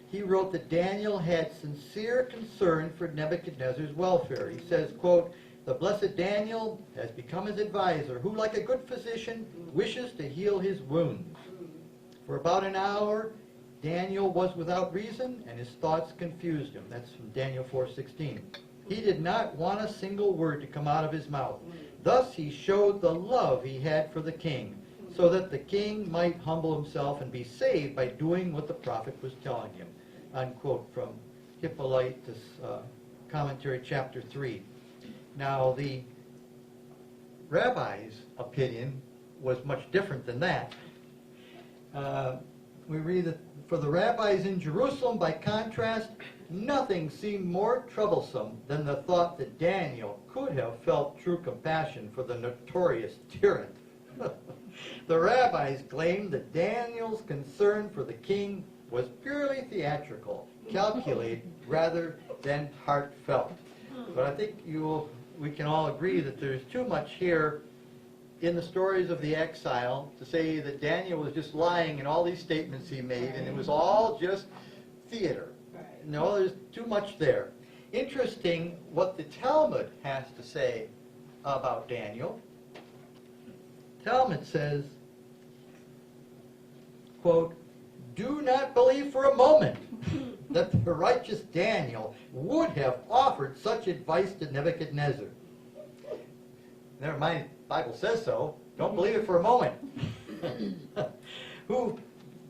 he wrote that Daniel had sincere concern for Nebuchadnezzar's welfare. He says, quote, "The blessed Daniel has become his advisor, who, like a good physician, wishes to heal his wounds. For about an hour, Daniel was without reason, and his thoughts confused him." That's from Daniel 4:16. "He did not want a single word to come out of his mouth. Thus he showed the love he had for the king, so that the king might humble himself and be saved by doing what the prophet was telling him." Unquote from Hippolytus Commentary, Chapter 3. Now, the rabbi's opinion was much different than that. We read that for the rabbis in Jerusalem, by contrast, nothing seemed more troublesome than the thought that Daniel could have felt true compassion for the notorious tyrant. The rabbis claimed that Daniel's concern for the king was purely theatrical, calculated rather than heartfelt. But I think we can all agree that there's too much here in the stories of the exile to say that Daniel was just lying in all these statements he made, and it was all just theater. No, there's too much there. Interesting what the Talmud has to say about Daniel. Talmud says, quote, "Do not believe for a moment that the righteous Daniel would have offered such advice to Nebuchadnezzar." Never mind, the Bible says so. Don't believe it for a moment.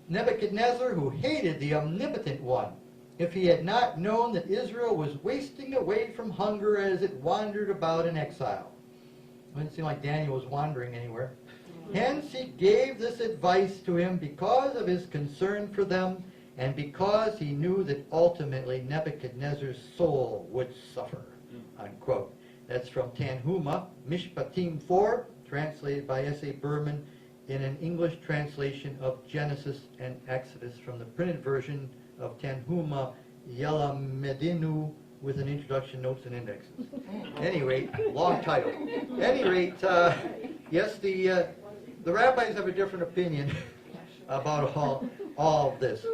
Nebuchadnezzar, who hated the omnipotent one, if he had not known that Israel was wasting away from hunger as it wandered about in exile. It didn't seem like Daniel was wandering anywhere. Hence he gave this advice to him because of his concern for them, and because he knew that ultimately Nebuchadnezzar's soul would suffer. Unquote. That's from Tanhuma, Mishpatim 4, translated by S.A. Berman in an English translation of Genesis and Exodus from the printed version of Tanhuma Yelamedinu with an introduction, notes, and indexes. Anyway, long title. Any rate, yes, the rabbis have a different opinion about all of this.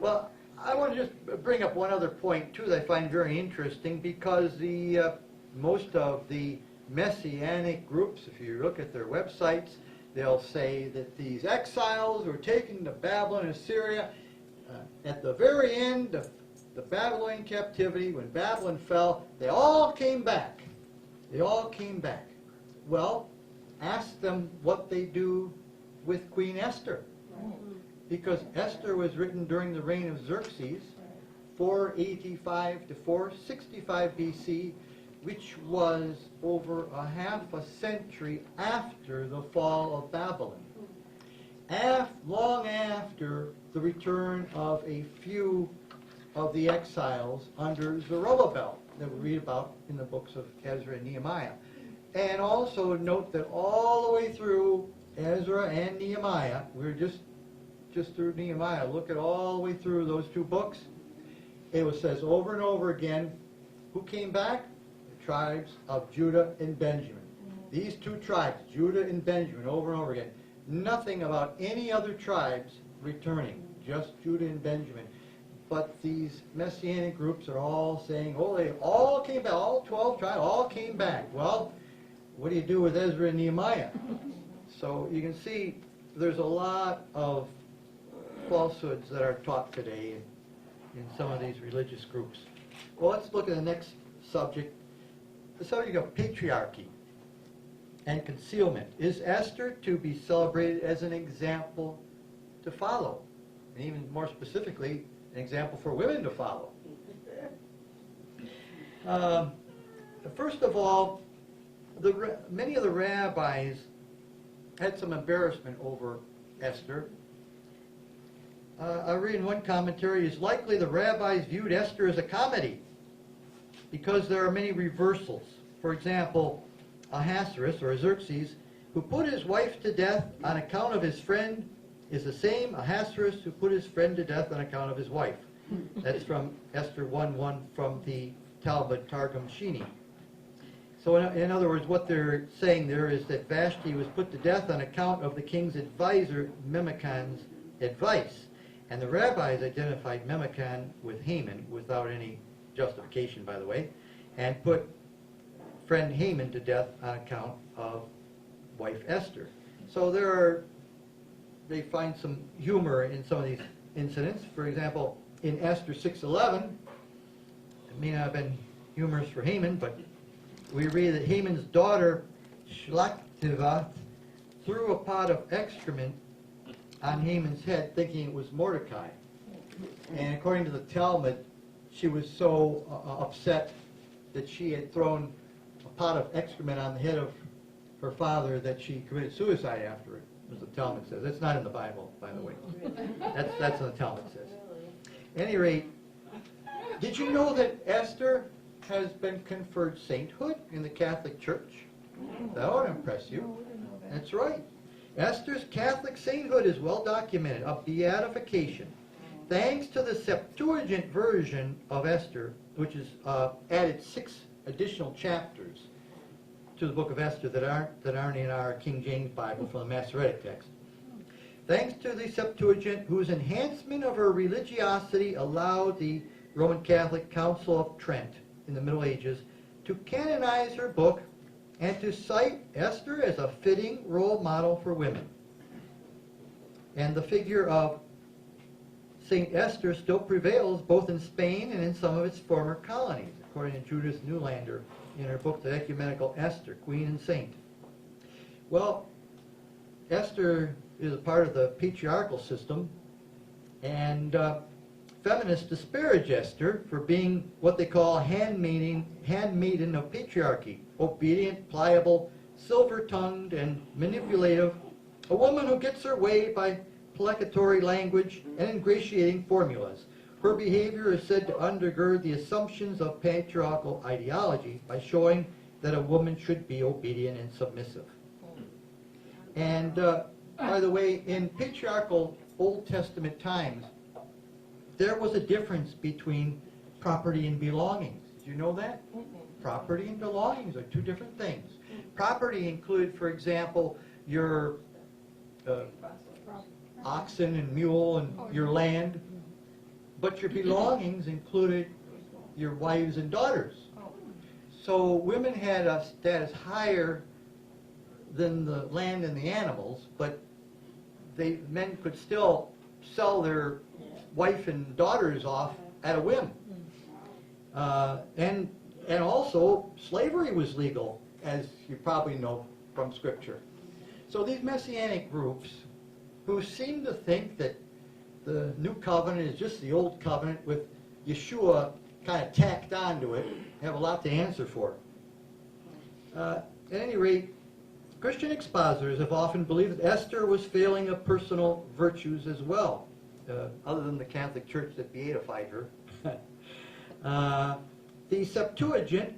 Well, I want to just bring up one other point, too, that I find very interesting, because most of the Messianic groups, if you look at their websites, they'll say that these exiles were taken to Babylon and Assyria at the very end of the Babylonian captivity. When Babylon fell, they all came back. They all came back. Well, ask them what they do with Queen Esther. Because Esther was written during the reign of Xerxes, 485 to 465 BC, which was over a half a century after the fall of Babylon. Long after the return of a few of the exiles under Zerubbabel that we read about in the books of Ezra and Nehemiah. And also note that all the way through Ezra and Nehemiah, we're just through Nehemiah, look at all the way through those two books. It says over and over again, who came back? The tribes of Judah and Benjamin. These two tribes, Judah and Benjamin, over and over again. Nothing about any other tribes returning, just Judah and Benjamin. But these Messianic groups are all saying, oh, they all came back, all 12 tribes all came back. Well, what do you do with Ezra and Nehemiah? So you can see there's a lot of falsehoods that are taught today in some of these religious groups. Well, let's look at the next subject, the subject of patriarchy and concealment. Is Esther to be celebrated as an example to follow? And even more specifically, an example for women to follow. First of all, many of the rabbis had some embarrassment over Esther. I read in one commentary, it's likely the rabbis viewed Esther as a comedy because there are many reversals. For example, Ahasuerus, or Xerxes, who put his wife to death on account of his friend, is the same Ahasuerus who put his friend to death on account of his wife. That's from Esther 1:1 from the Talmud Targum Shini. So in other words, what they're saying there is that Vashti was put to death on account of the king's advisor Memucan's advice. And the rabbis identified Memucan with Haman without any justification, by the way, and put friend Haman to death on account of wife Esther. So they find some humor in some of these incidents. For example, in Esther 6:11, it may not have been humorous for Haman, but we read that Haman's daughter Shlachtivath threw a pot of excrement on Haman's head, thinking it was Mordecai. And according to the Talmud, she was so upset that she had thrown a pot of excrement on the head of her father that she committed suicide after it, as the Talmud says. That's not in the Bible, by the way. That's what the Talmud says. At any rate, did you know that Esther has been conferred sainthood in the Catholic Church? That would impress you. That's right. Esther's Catholic sainthood is well documented, a beatification. Thanks to the Septuagint version of Esther, which has added 6 additional chapters to the book of Esther that aren't in our King James Bible from the Masoretic text. Thanks to the Septuagint, whose enhancement of her religiosity allowed the Roman Catholic Council of Trent in the Middle Ages to canonize her book and to cite Esther as a fitting role model for women. And the figure of Saint Esther still prevails both in Spain and in some of its former colonies, according to Judith Newlander in her book, The Ecumenical Esther, Queen and Saint. Well, Esther is a part of the patriarchal system, and feminists disparage Esther for being what they call handmaiden of patriarchy, obedient, pliable, silver-tongued, and manipulative, a woman who gets her way by placatory language and ingratiating formulas. Her behavior is said to undergird the assumptions of patriarchal ideology by showing that a woman should be obedient and submissive. And by the way, in patriarchal Old Testament times, there was a difference between property and belongings. Did you know that? Property and belongings are 2 different things. Property included, for example, your oxen and mule and your land, but your belongings included your wives and daughters. So women had a status higher than the land and the animals, but men could still sell their wife and daughters off at a whim. And also, slavery was legal, as you probably know from Scripture. So these Messianic groups, who seem to think that the New Covenant is just the Old Covenant with Yeshua kind of tacked onto it, have a lot to answer for. At any rate, Christian expositors have often believed that Esther was failing of personal virtues as well, other than the Catholic Church that beatified her. The Septuagint,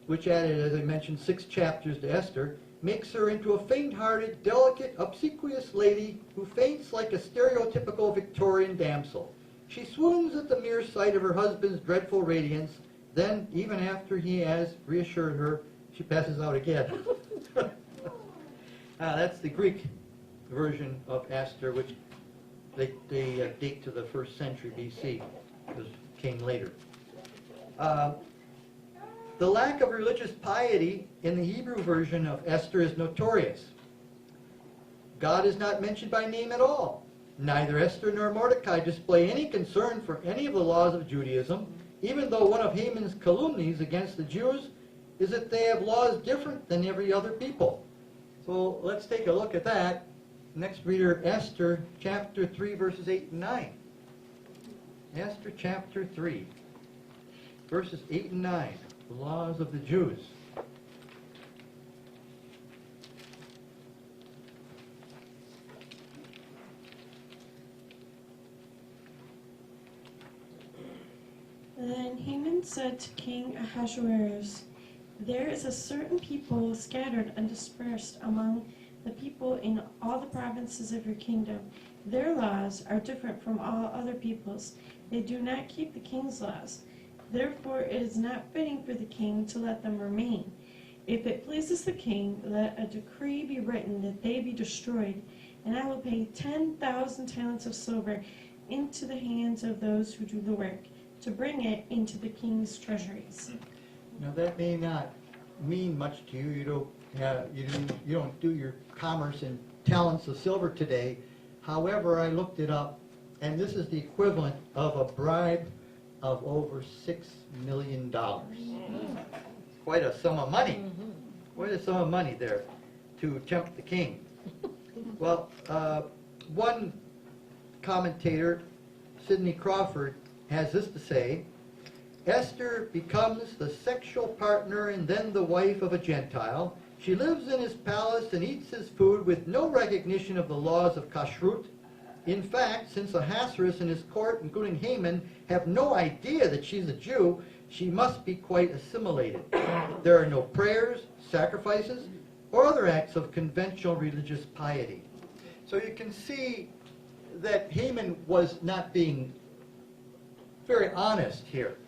which added, as I mentioned, 6 chapters to Esther, makes her into a faint-hearted, delicate, obsequious lady who faints like a stereotypical Victorian damsel. She swoons at the mere sight of her husband's dreadful radiance. Then, even after he has reassured her, she passes out again. That's the Greek version of Esther, which they date to the 1st century BC. It came later. The lack of religious piety in the Hebrew version of Esther is notorious. God is not mentioned by name at all. Neither Esther nor Mordecai display any concern for any of the laws of Judaism, even though one of Haman's calumnies against the Jews is that they have laws different than every other people. So let's take a look at that. Next reader, Esther chapter 3, verses 8 and 9. Esther chapter 3, verses 8 and 9, the laws of the Jews. Then Haman said to King Ahasuerus, "There is a certain people scattered and dispersed among the people in all the provinces of your kingdom. Their laws are different from all other peoples. They do not keep the king's laws. Therefore it is not fitting for the king to let them remain. If it pleases the king, let a decree be written that they be destroyed, and I will pay 10,000 talents of silver into the hands of those who do the work, to bring it into the king's treasuries." Now that may not mean much to you. You don't do your commerce in talents of silver today. However, I looked it up, and this is the equivalent of a bribe of over $6 million. Quite a sum of money. Quite a sum of money there to tempt the king. Well, one commentator, Sidney Crawford, has this to say: Esther becomes the sexual partner and then the wife of a Gentile. She lives in his palace and eats his food with no recognition of the laws of kashrut. In fact, since Ahasuerus and his court, including Haman, have no idea that she's a Jew, she must be quite assimilated. There are no prayers, sacrifices, or other acts of conventional religious piety. So you can see that Haman was not being very honest here.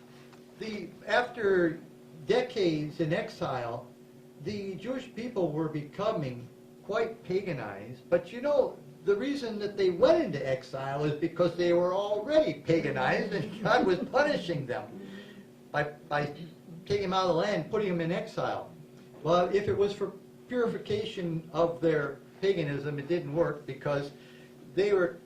After decades in exile, the Jewish people were becoming quite paganized. But you know, the reason that they went into exile is because they were already paganized, and God was punishing them by taking them out of the land, putting them in exile. Well, if it was for purification of their paganism, it didn't work, because they were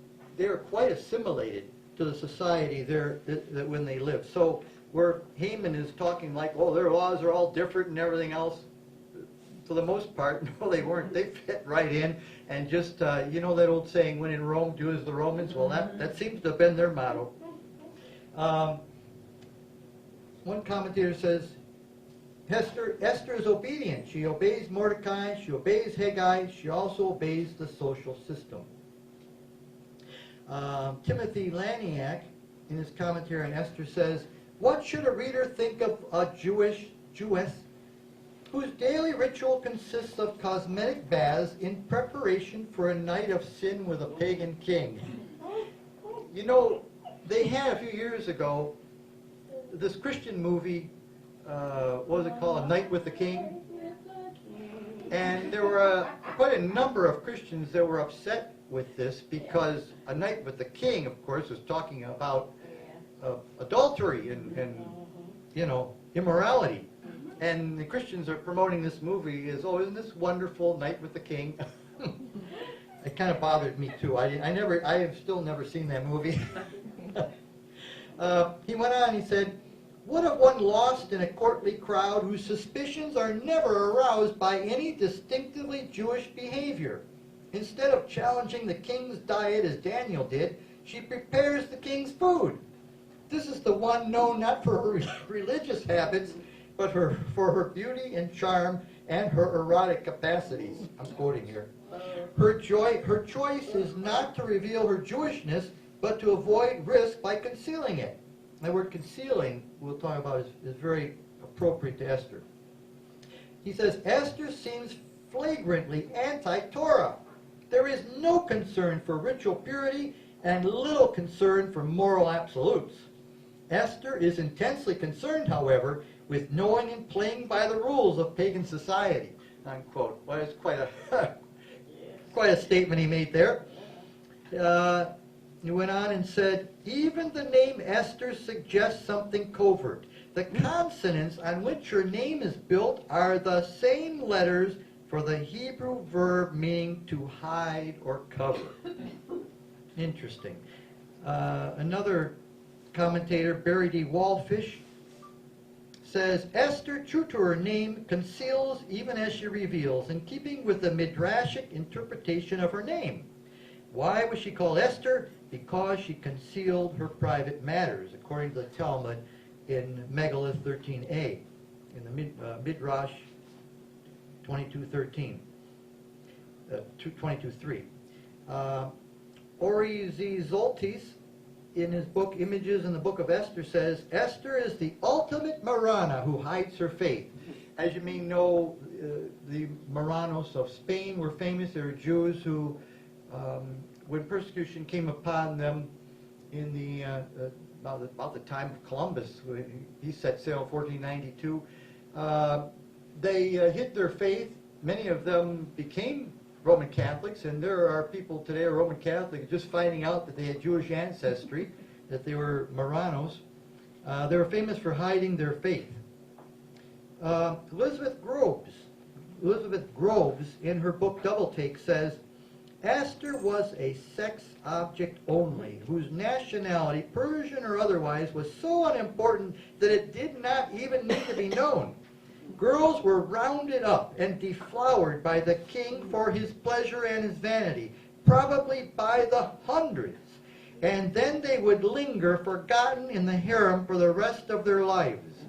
quite assimilated to the society there that when they lived. So where Haman is talking like, oh, their laws are all different and everything else, for the most part, no, they weren't. They fit right in, and just, you know that old saying, when in Rome, do as the Romans? Well, that seems to have been their motto. One commentator says, Esther is obedient. She obeys Mordecai, she obeys Haggai, she also obeys the social system. Timothy Laniak, in his commentary on Esther, says, what should a reader think of a Jewess whose daily ritual consists of cosmetic baths in preparation for a night of sin with a pagan king? You know, they had a few years ago this Christian movie, what was it called, A Night with the King? And there were quite a number of Christians that were upset with this, because A Night with the King, of course, was talking about adultery and you know, immorality. And the Christians are promoting this movie as, oh, isn't this wonderful, Night with the King? It kind of bothered me too. I have still never seen that movie. He went on, he said, what of one lost in a courtly crowd whose suspicions are never aroused by any distinctively Jewish behavior? Instead of challenging the king's diet as Daniel did, she prepares the king's food. This is the one known not for her religious habits, but for her beauty and charm and her erotic capacities. I'm quoting here. Her choice is not to reveal her Jewishness, but to avoid risk by concealing it. The word concealing, we'll talk about, is very appropriate to Esther. He says, Esther seems flagrantly anti-Torah. There is no concern for ritual purity and little concern for moral absolutes. Esther is intensely concerned, however, with knowing and playing by the rules of pagan society. Unquote. Well, it's quite a statement he made there. He went on and said, even the name Esther suggests something covert. The consonants on which her name is built are the same letters for the Hebrew verb meaning to hide or cover. Interesting. Another commentator, Barry D. Wallfish, says, Esther, true to her name, conceals even as she reveals, in keeping with the midrashic interpretation of her name. Why was she called Esther? Because she concealed her private matters, according to the Talmud in Megillus 13a, in the Midrash 22:13, 22:3. Ori Z. Zoltis, in his book Images in the Book of Esther, says, Esther is the ultimate Marana who hides her faith. As you may know, the Marranos of Spain were famous. They were Jews who, when persecution came upon them in the about the time of Columbus, he set sail in 1492, they hid their faith. Many of them became Roman Catholics, and there are people today who are Roman Catholic just finding out that they had Jewish ancestry, that they were Marranos. They were famous for hiding their faith. Elizabeth Groves, in her book Double Take, says, Esther was a sex object only, whose nationality, Persian or otherwise, was so unimportant that it did not even need to be known. Girls were rounded up and deflowered by the king for his pleasure and his vanity, probably by the hundreds, and then they would linger forgotten in the harem for the rest of their lives.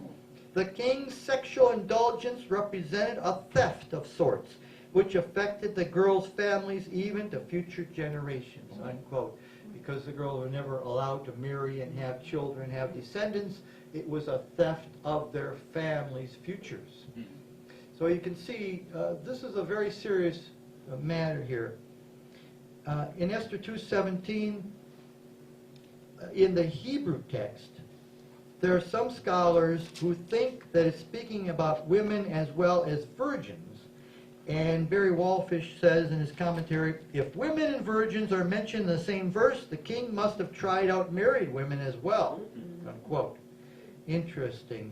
The king's sexual indulgence represented a theft of sorts, which affected the girls' families even to future generations, unquote. Because the girls were never allowed to marry and have children, have descendants, it was a theft of their families' futures. So you can see this is a very serious matter here. In Esther 2:17, in the Hebrew text, there are some scholars who think that it's speaking about women as well as virgins. And Barry Wallfish says in his commentary, if women and virgins are mentioned in the same verse, the king must have tried out married women as well, unquote. Interesting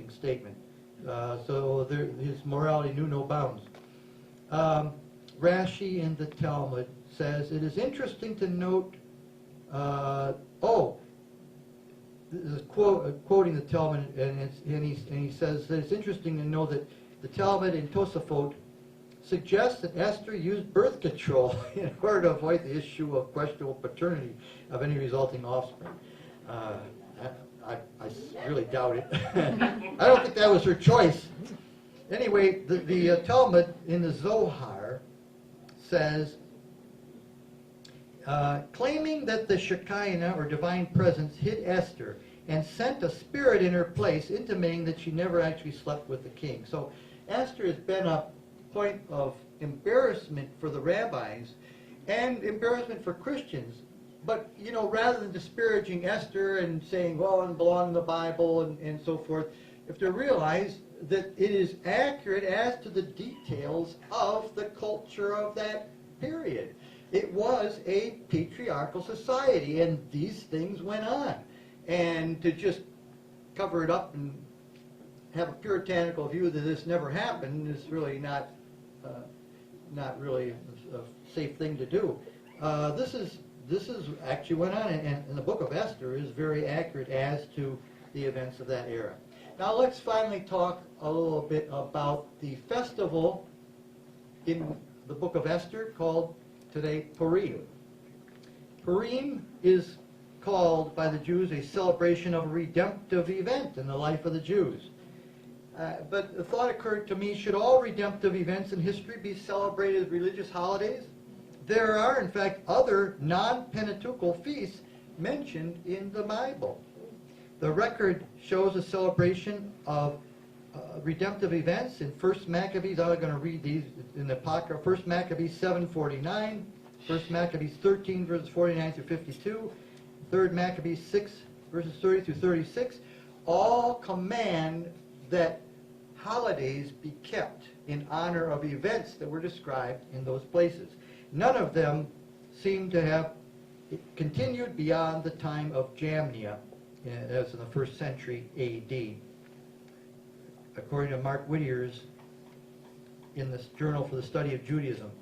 statement. So his morality knew no bounds. Rashi in the Talmud says, it is interesting to note, this is quoting the Talmud, and he says that it's interesting to know that the Talmud in Tosafot suggests that Esther used birth control in order to avoid the issue of questionable paternity of any resulting offspring. I really doubt it. I don't think that was her choice. Anyway, the Talmud in the Zohar says, claiming that the Shekinah, or divine presence, hid Esther and sent a spirit in her place, intimating that she never actually slept with the king. So Esther has been a point of embarrassment for the rabbis and embarrassment for Christians. But, you know, rather than disparaging Esther and saying, well, it belongs in the Bible and so forth, if they realize that it is accurate as to the details of the culture of that period. It was a patriarchal society, and these things went on. And to just cover it up and have a puritanical view that this never happened is really not really a safe thing to do. This is actually went on, and the book of Esther is very accurate as to the events of that era. Now let's finally talk a little bit about the festival in the book of Esther called today Purim. Purim is called by the Jews a celebration of a redemptive event in the life of the Jews. But the thought occurred to me, should all redemptive events in history be celebrated as religious holidays? There are, in fact, other non-Pentateuchal feasts mentioned in the Bible. The record shows a celebration of redemptive events in 1 Maccabees. I'm going to read these in the Apocrypha. 1 Maccabees 7:49, 1 Maccabees 13 verses 49 through 52, 3 Maccabees 6 verses 30 through 36. All command that holidays be kept in honor of events that were described in those places. None of them seem to have continued beyond the time of Jamnia, as in the 1st century A.D. According to Mark Whittier's in this Journal for the Study of Judaism.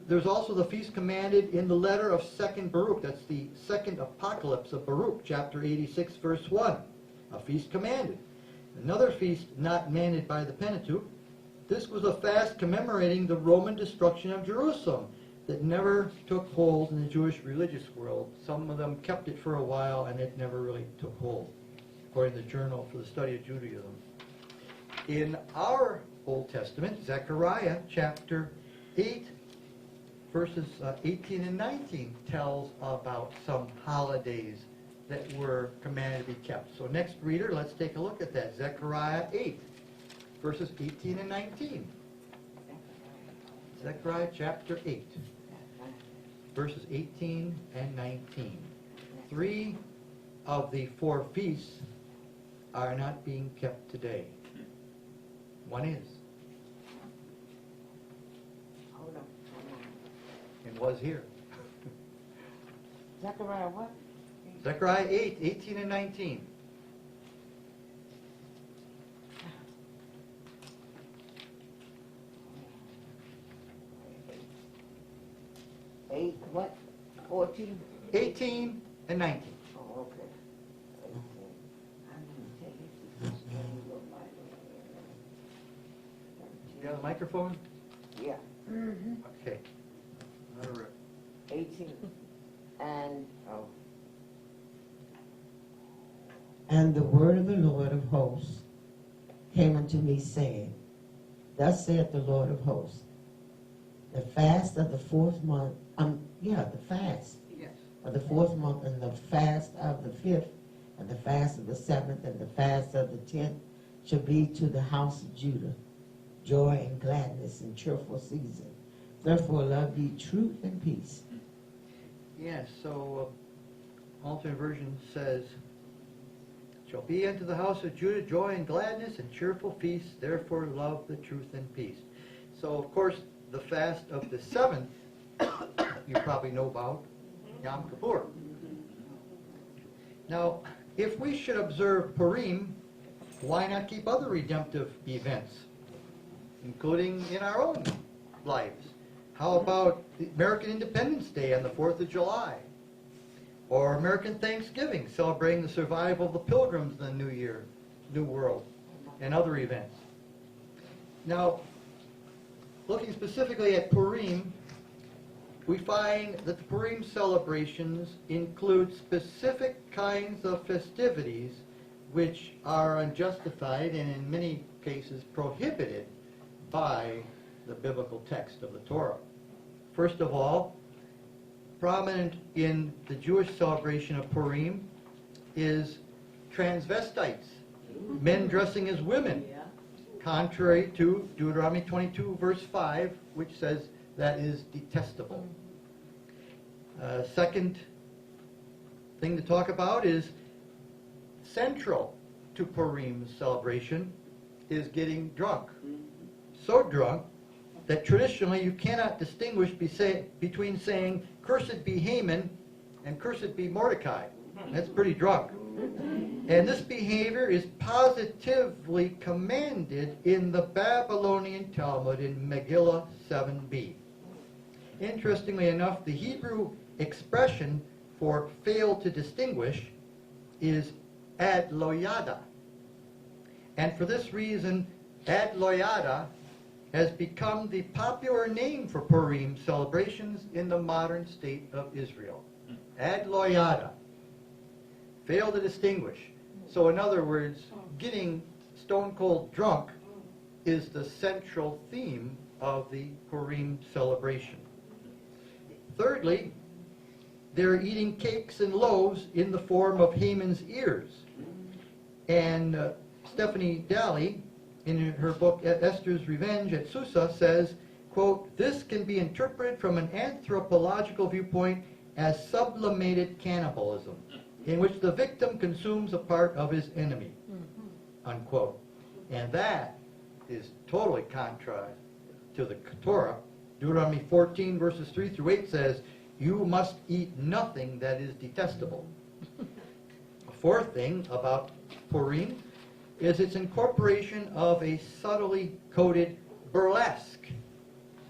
There's also the feast commanded in the letter of 2nd Baruch. That's the second apocalypse of Baruch, chapter 86, verse 1. A feast commanded. Another feast not mandated by the Pentateuch, This was a fast commemorating the Roman destruction of Jerusalem that never took hold in the Jewish religious world. Some of them kept it for a while, and it never really took hold, according to the Journal for the Study of Judaism. In our Old Testament, Zechariah chapter 8, verses 18 and 19 tells about some holidays that were commanded to be kept. So next reader, let's take a look at that. Zechariah 8, verses 18 and 19. Zechariah chapter 8, verses 18 and 19. 3 of the 4 feasts are not being kept today. One is. And was here. Zechariah what? Zechariah 8, 18 and 19. Eight, what? 14? 18 and 19. Oh, okay. 18. I'm gonna take it to this little You have a microphone? Yeah. Mm-hmm. Okay. All right. 18. And, oh. And the word of the Lord of hosts came unto me, saying, Thus saith the Lord of hosts, the fast of the 4th month, the fast of the 4th month, and the fast of the 5th, and the fast of the 7th, and the fast of the 10th shall be to the house of Judah joy and gladness and cheerful season. Therefore love ye truth and peace. Yes, so alternate version says, shall be unto the house of Judah joy and gladness and cheerful feasts, therefore love the truth and peace. So, of course, the fast of the 7th, you probably know about, Yom Kippur. Now, if we should observe Purim, why not keep other redemptive events, including in our own lives? How about the American Independence Day on the 4th of July? Or American Thanksgiving, celebrating the survival of the Pilgrims in the New Year, New World, and other events. Now, looking specifically at Purim, we find that the Purim celebrations include specific kinds of festivities which are unjustified and in many cases prohibited by the biblical text of the Torah. First of all, prominent in the Jewish celebration of Purim is transvestites, men dressing as women, contrary to Deuteronomy 22, verse 5, which says that is detestable. Second thing to talk about is central to Purim's celebration is getting drunk. So drunk that traditionally you cannot distinguish between saying, cursed be Haman and cursed be Mordecai. That's pretty drunk. And this behavior is positively commanded in the Babylonian Talmud in Megillah 7b. Interestingly enough, the Hebrew expression for fail to distinguish is ad loyada. And for this reason, ad loyada has become the popular name for Purim celebrations in the modern state of Israel. Ad loyada. Fail to distinguish. So in other words, getting stone cold drunk is the central theme of the Purim celebration. Thirdly, they're eating cakes and loaves in the form of Haman's ears. And Stephanie Daly, in her book Esther's Revenge at Susa, says, quote, this can be interpreted from an anthropological viewpoint as sublimated cannibalism, in which the victim consumes a part of his enemy, unquote. And that is totally contrary to the Torah. Deuteronomy 14, verses 3 through 8 says, you must eat nothing that is detestable. A fourth thing about Purim is its incorporation of a subtly coded burlesque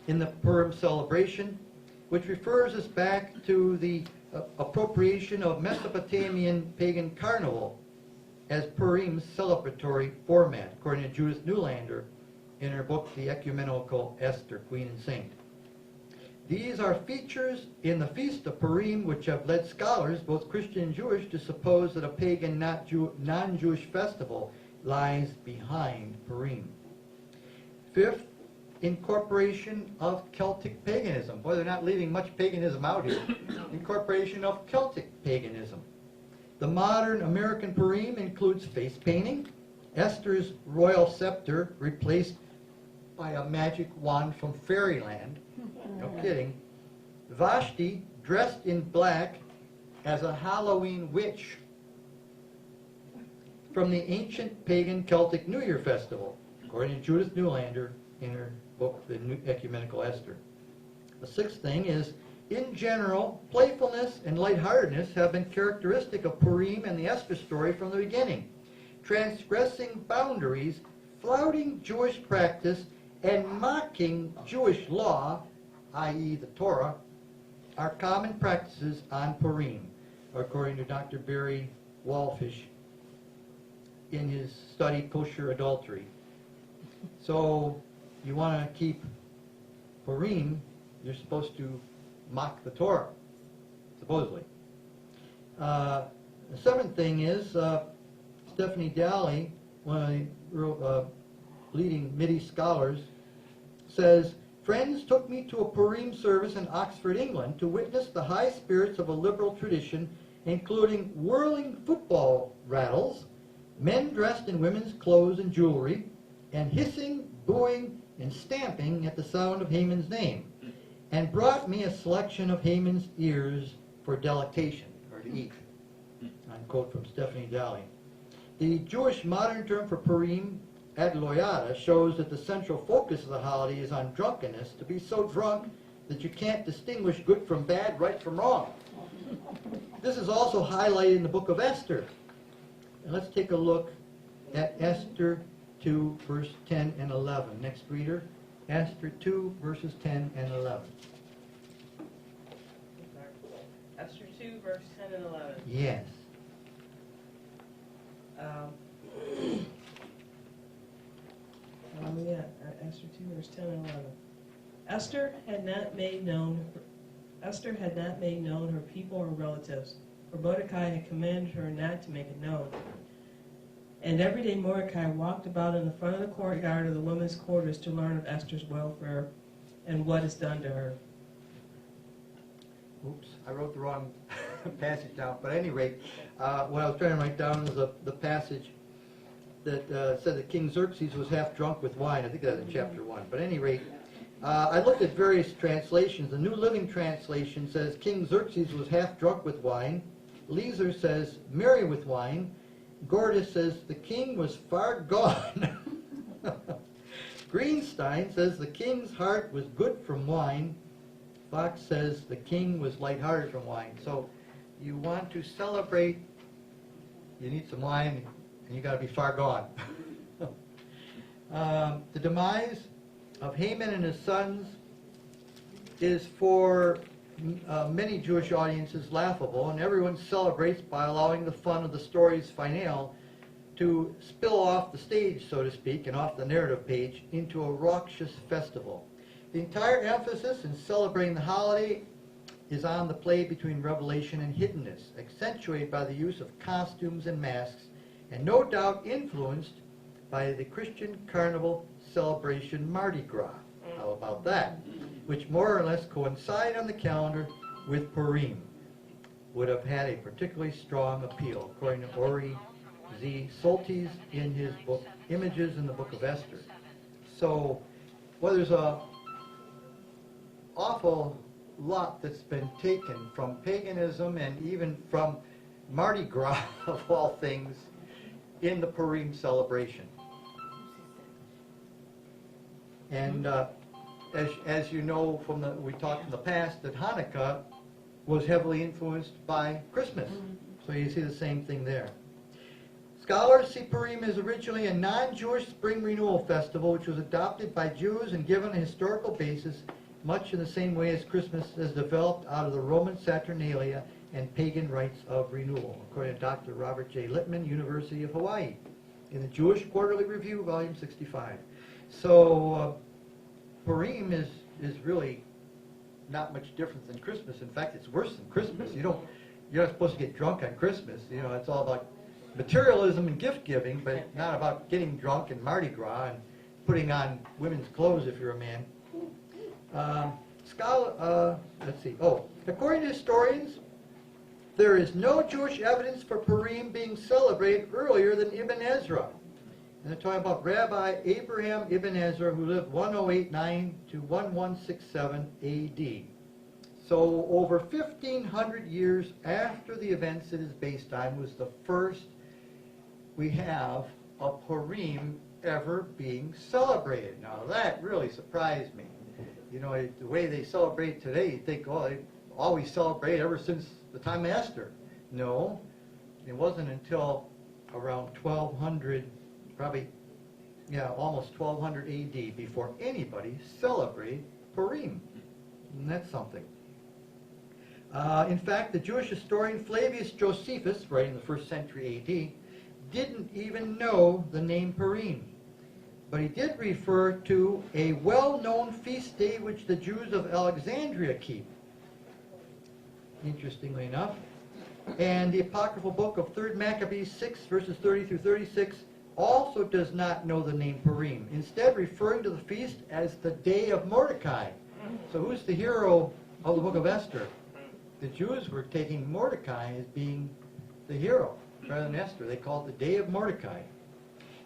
in the Purim celebration, which refers us back to the appropriation of Mesopotamian pagan carnival as Purim's celebratory format, according to Judith Newlander in her book, The Ecumenical Esther, Queen and Saint. These are features in the Feast of Purim which have led scholars, both Christian and Jewish, to suppose that a pagan non-Jewish festival lies behind Purim. Fifth, incorporation of Celtic paganism. Boy, they're not leaving much paganism out here. Incorporation of Celtic paganism. The modern American Purim includes face painting, Esther's royal scepter replaced by a magic wand from fairyland. No kidding. Vashti dressed in black as a Halloween witch from the ancient pagan Celtic New Year festival, according to Judith Newlander in her book, The Ecumenical Esther. The sixth thing is, in general, playfulness and lightheartedness have been characteristic of Purim and the Esther story from the beginning. Transgressing boundaries, flouting Jewish practice, and mocking Jewish law, i.e. the Torah, are common practices on Purim, according to Dr. Barry Wallfish in his study Kosher Adultery. So you want to keep Purim, you're supposed to mock the Torah, supposedly. The seventh thing is Stephanie Dalley, one of the leading Middle scholars, says, friends took me to a Purim service in Oxford, England, to witness the high spirits of a liberal tradition, including whirling football rattles, men dressed in women's clothes and jewelry, and hissing, booing, and stamping at the sound of Haman's name, and brought me a selection of Haman's ears for delectation, or to eat. Unquote from Stephanie Dalley. The Jewish modern term for Purim, Adloyada, shows that the central focus of the holiday is on drunkenness, to be so drunk that you can't distinguish good from bad, right from wrong. This is also highlighted in the book of Esther. And let's take a look at Esther 2, verse 10 and 11. Next reader, Esther 2, verses 10 and 11. Esther 2, verse 10 and 11. Yes. Esther 2, verse 10 and 11. Esther had not made known her people or relatives, for Mordecai had commanded her not to make it known. And every day Mordecai walked about in the front of the courtyard of the women's quarters to learn of Esther's welfare and what is done to her. Oops, I wrote the wrong passage down. But at any rate, what I was trying to write down was the passage that said that King Xerxes was half drunk with wine. I think that's in chapter 1. But at any rate, I looked at various translations. The New Living Translation says King Xerxes was half drunk with wine. Leeser says merry with wine. Gordis says the king was far gone. Greenstein says the king's heart was good from wine. Fox says the king was lighthearted from wine. So you want to celebrate, you need some wine, and you got to be far gone. The demise of Haman and his sons is for many Jewish audiences laughable, and everyone celebrates by allowing the fun of the story's finale to spill off the stage, so to speak, and off the narrative page into a raucous festival. The entire emphasis in celebrating the holiday is on the play between revelation and hiddenness, accentuated by the use of costumes and masks, and no doubt influenced by the Christian carnival celebration Mardi Gras. How about that? Which more or less coincide on the calendar with Purim, would have had a particularly strong appeal, according to Ori Z. Soltis in his book Images in the Book of Esther. So, well, there's an awful lot that's been taken from paganism and even from Mardi Gras, of all things, in the Purim celebration. And as you know from we talked in the past, that Hanukkah was heavily influenced by Christmas. So you see the same thing there. Scholars see Purim as originally a non-Jewish spring renewal festival which was adopted by Jews and given a historical basis, much in the same way as Christmas has developed out of the Roman Saturnalia and pagan rites of renewal, according to Dr. Robert J. Littman, University of Hawaii, in the Jewish Quarterly Review, Volume 65. So Purim is really not much different than Christmas. In fact, it's worse than Christmas. You're not supposed to get drunk on Christmas. You know, it's all about materialism and gift giving, but not about getting drunk and Mardi Gras and putting on women's clothes if you're a man. Let's see. Oh, according to historians, there is no Jewish evidence for Purim being celebrated earlier than Ibn Ezra. And they're talking about Rabbi Abraham Ibn Ezra, who lived 1089 to 1167 A.D. So over 1,500 years after the events it is based on was the first we have a Purim ever being celebrated. Now that really surprised me. You know, the way they celebrate today, you think, oh, they always celebrate ever since the time of Esther. No, it wasn't until around 1200, probably, almost 1200 A.D. before anybody celebrated Purim. And that's something. In fact, the Jewish historian Flavius Josephus, writing in the 1st century A.D., didn't even know the name Purim. But he did refer to a well-known feast day which the Jews of Alexandria keep, interestingly enough. And the apocryphal book of 3rd Maccabees 6, verses 30 through 36, also does not know the name Purim, instead referring to the feast as the Day of Mordecai. So who's the hero of the book of Esther? The Jews were taking Mordecai as being the hero rather than Esther. They called it the Day of Mordecai.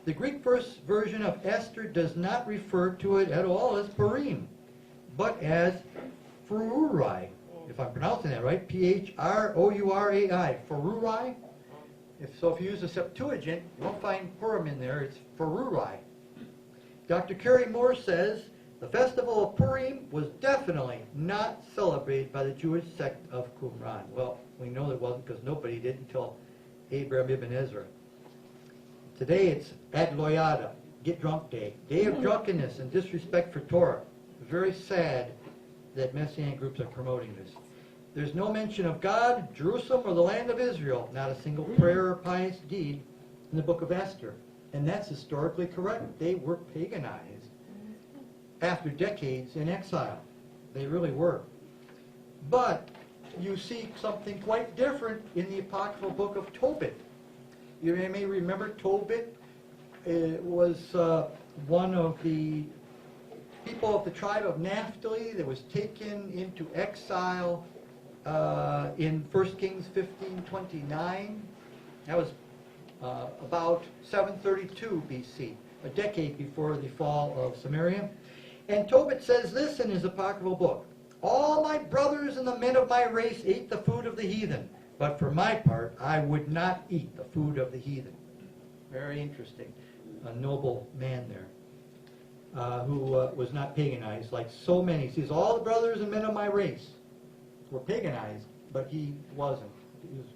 The Greek version of Esther does not refer to it at all as Purim, but as Phururai, if I'm pronouncing that right, P-H-R-O-U-R-A-I, Phururai. If you use the Septuagint, you won't find Purim in there, it's Phururai. Dr. Kerry Moore says, the festival of Purim was definitely not celebrated by the Jewish sect of Qumran. Well, we know it wasn't because nobody did until Abraham Ibn Ezra. Today it's Ad Loyada, Get Drunk Day, Day of Drunkenness and disrespect for Torah. Very sad that Messianic groups are promoting this. There's no mention of God, Jerusalem, or the land of Israel. Not a single prayer or pious deed in the book of Esther. And that's historically correct. They were paganized after decades in exile. They really were. But you see something quite different in the apocryphal book of Tobit. You may remember Tobit. It was one of the people of the tribe of Naphtali that was taken into exile in 1 Kings 15:29. That was about 732 BC, a decade before the fall of Samaria. And Tobit says this in his apocryphal book: all my brothers and the men of my race ate the food of the heathen, but for my part I would not eat the food of the heathen. Very interesting. A noble man there who was not paganized like so many. He says all the brothers and men of my race were paganized, but he wasn't. He was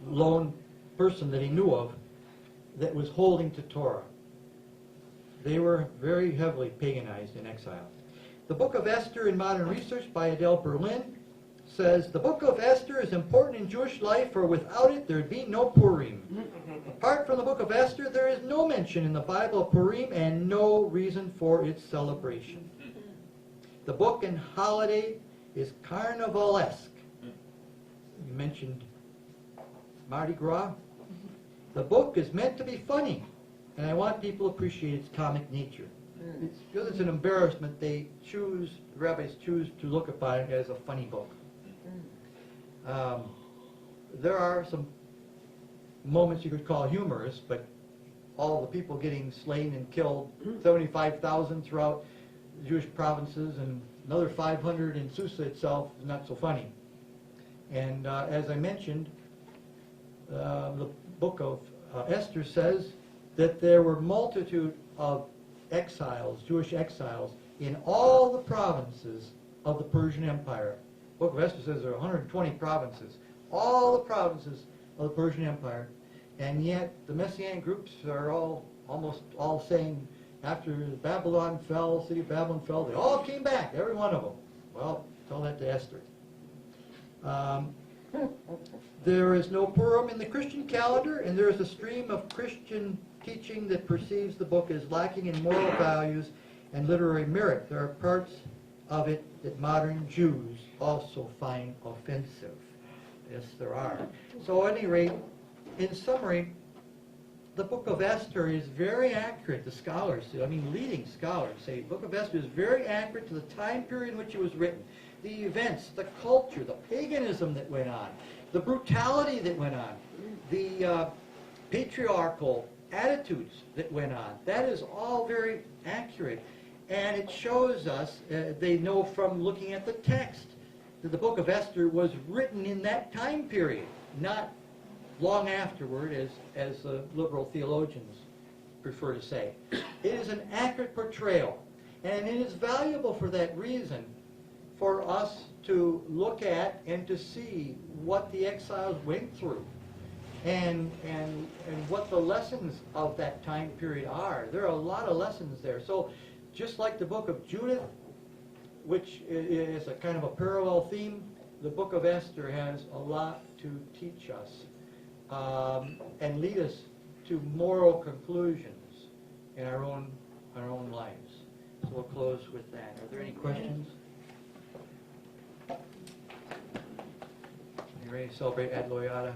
the lone person that he knew of that was holding to Torah. They were very heavily paganized in exile. The Book of Esther in Modern Research by Adele Berlin says, the Book of Esther is important in Jewish life, for without it there would be no Purim. Apart from the Book of Esther, there is no mention in the Bible of Purim and no reason for its celebration. The book and holiday is carnivalesque. You mentioned Mardi Gras. The book is meant to be funny, and I want people to appreciate its comic nature. It's because it's an embarrassment, the rabbis choose to look upon it as a funny book. There are some moments you could call humorous, but all the people getting slain and killed, 75,000 throughout the Jewish provinces and another 500 in Susa itself, is not so funny. And as I mentioned, the book of Esther says that there were multitude of exiles, Jewish exiles, in all the provinces of the Persian Empire. The book of Esther says there are 120 provinces, all the provinces of the Persian Empire, and yet the Messianic groups are almost all saying after Babylon fell, city of Babylon fell, they all came back, every one of them. Well, tell that to Esther. There is no Purim in the Christian calendar, and there is a stream of Christian teaching that perceives the book as lacking in moral values and literary merit. There are parts of it that modern Jews also find offensive. Yes, there are. So at any rate, in summary, the book of Esther is very accurate. The scholars, leading scholars say the book of Esther is very accurate to the time period in which it was written. The events, the culture, the paganism that went on, the brutality that went on, the patriarchal attitudes that went on. That is all very accurate. And it shows us, they know from looking at the text, that the book of Esther was written in that time period, not long afterward, as liberal theologians prefer to say. It is an accurate portrayal. And it is valuable for that reason for us to look at and to see what the exiles went through and what the lessons of that time period are. There are a lot of lessons there. So just like the book of Judith, which is a kind of a parallel theme, the book of Esther has a lot to teach us and lead us to moral conclusions in our own lives. So we'll close with that. Are there any questions? Are you ready to celebrate Ad Loyata?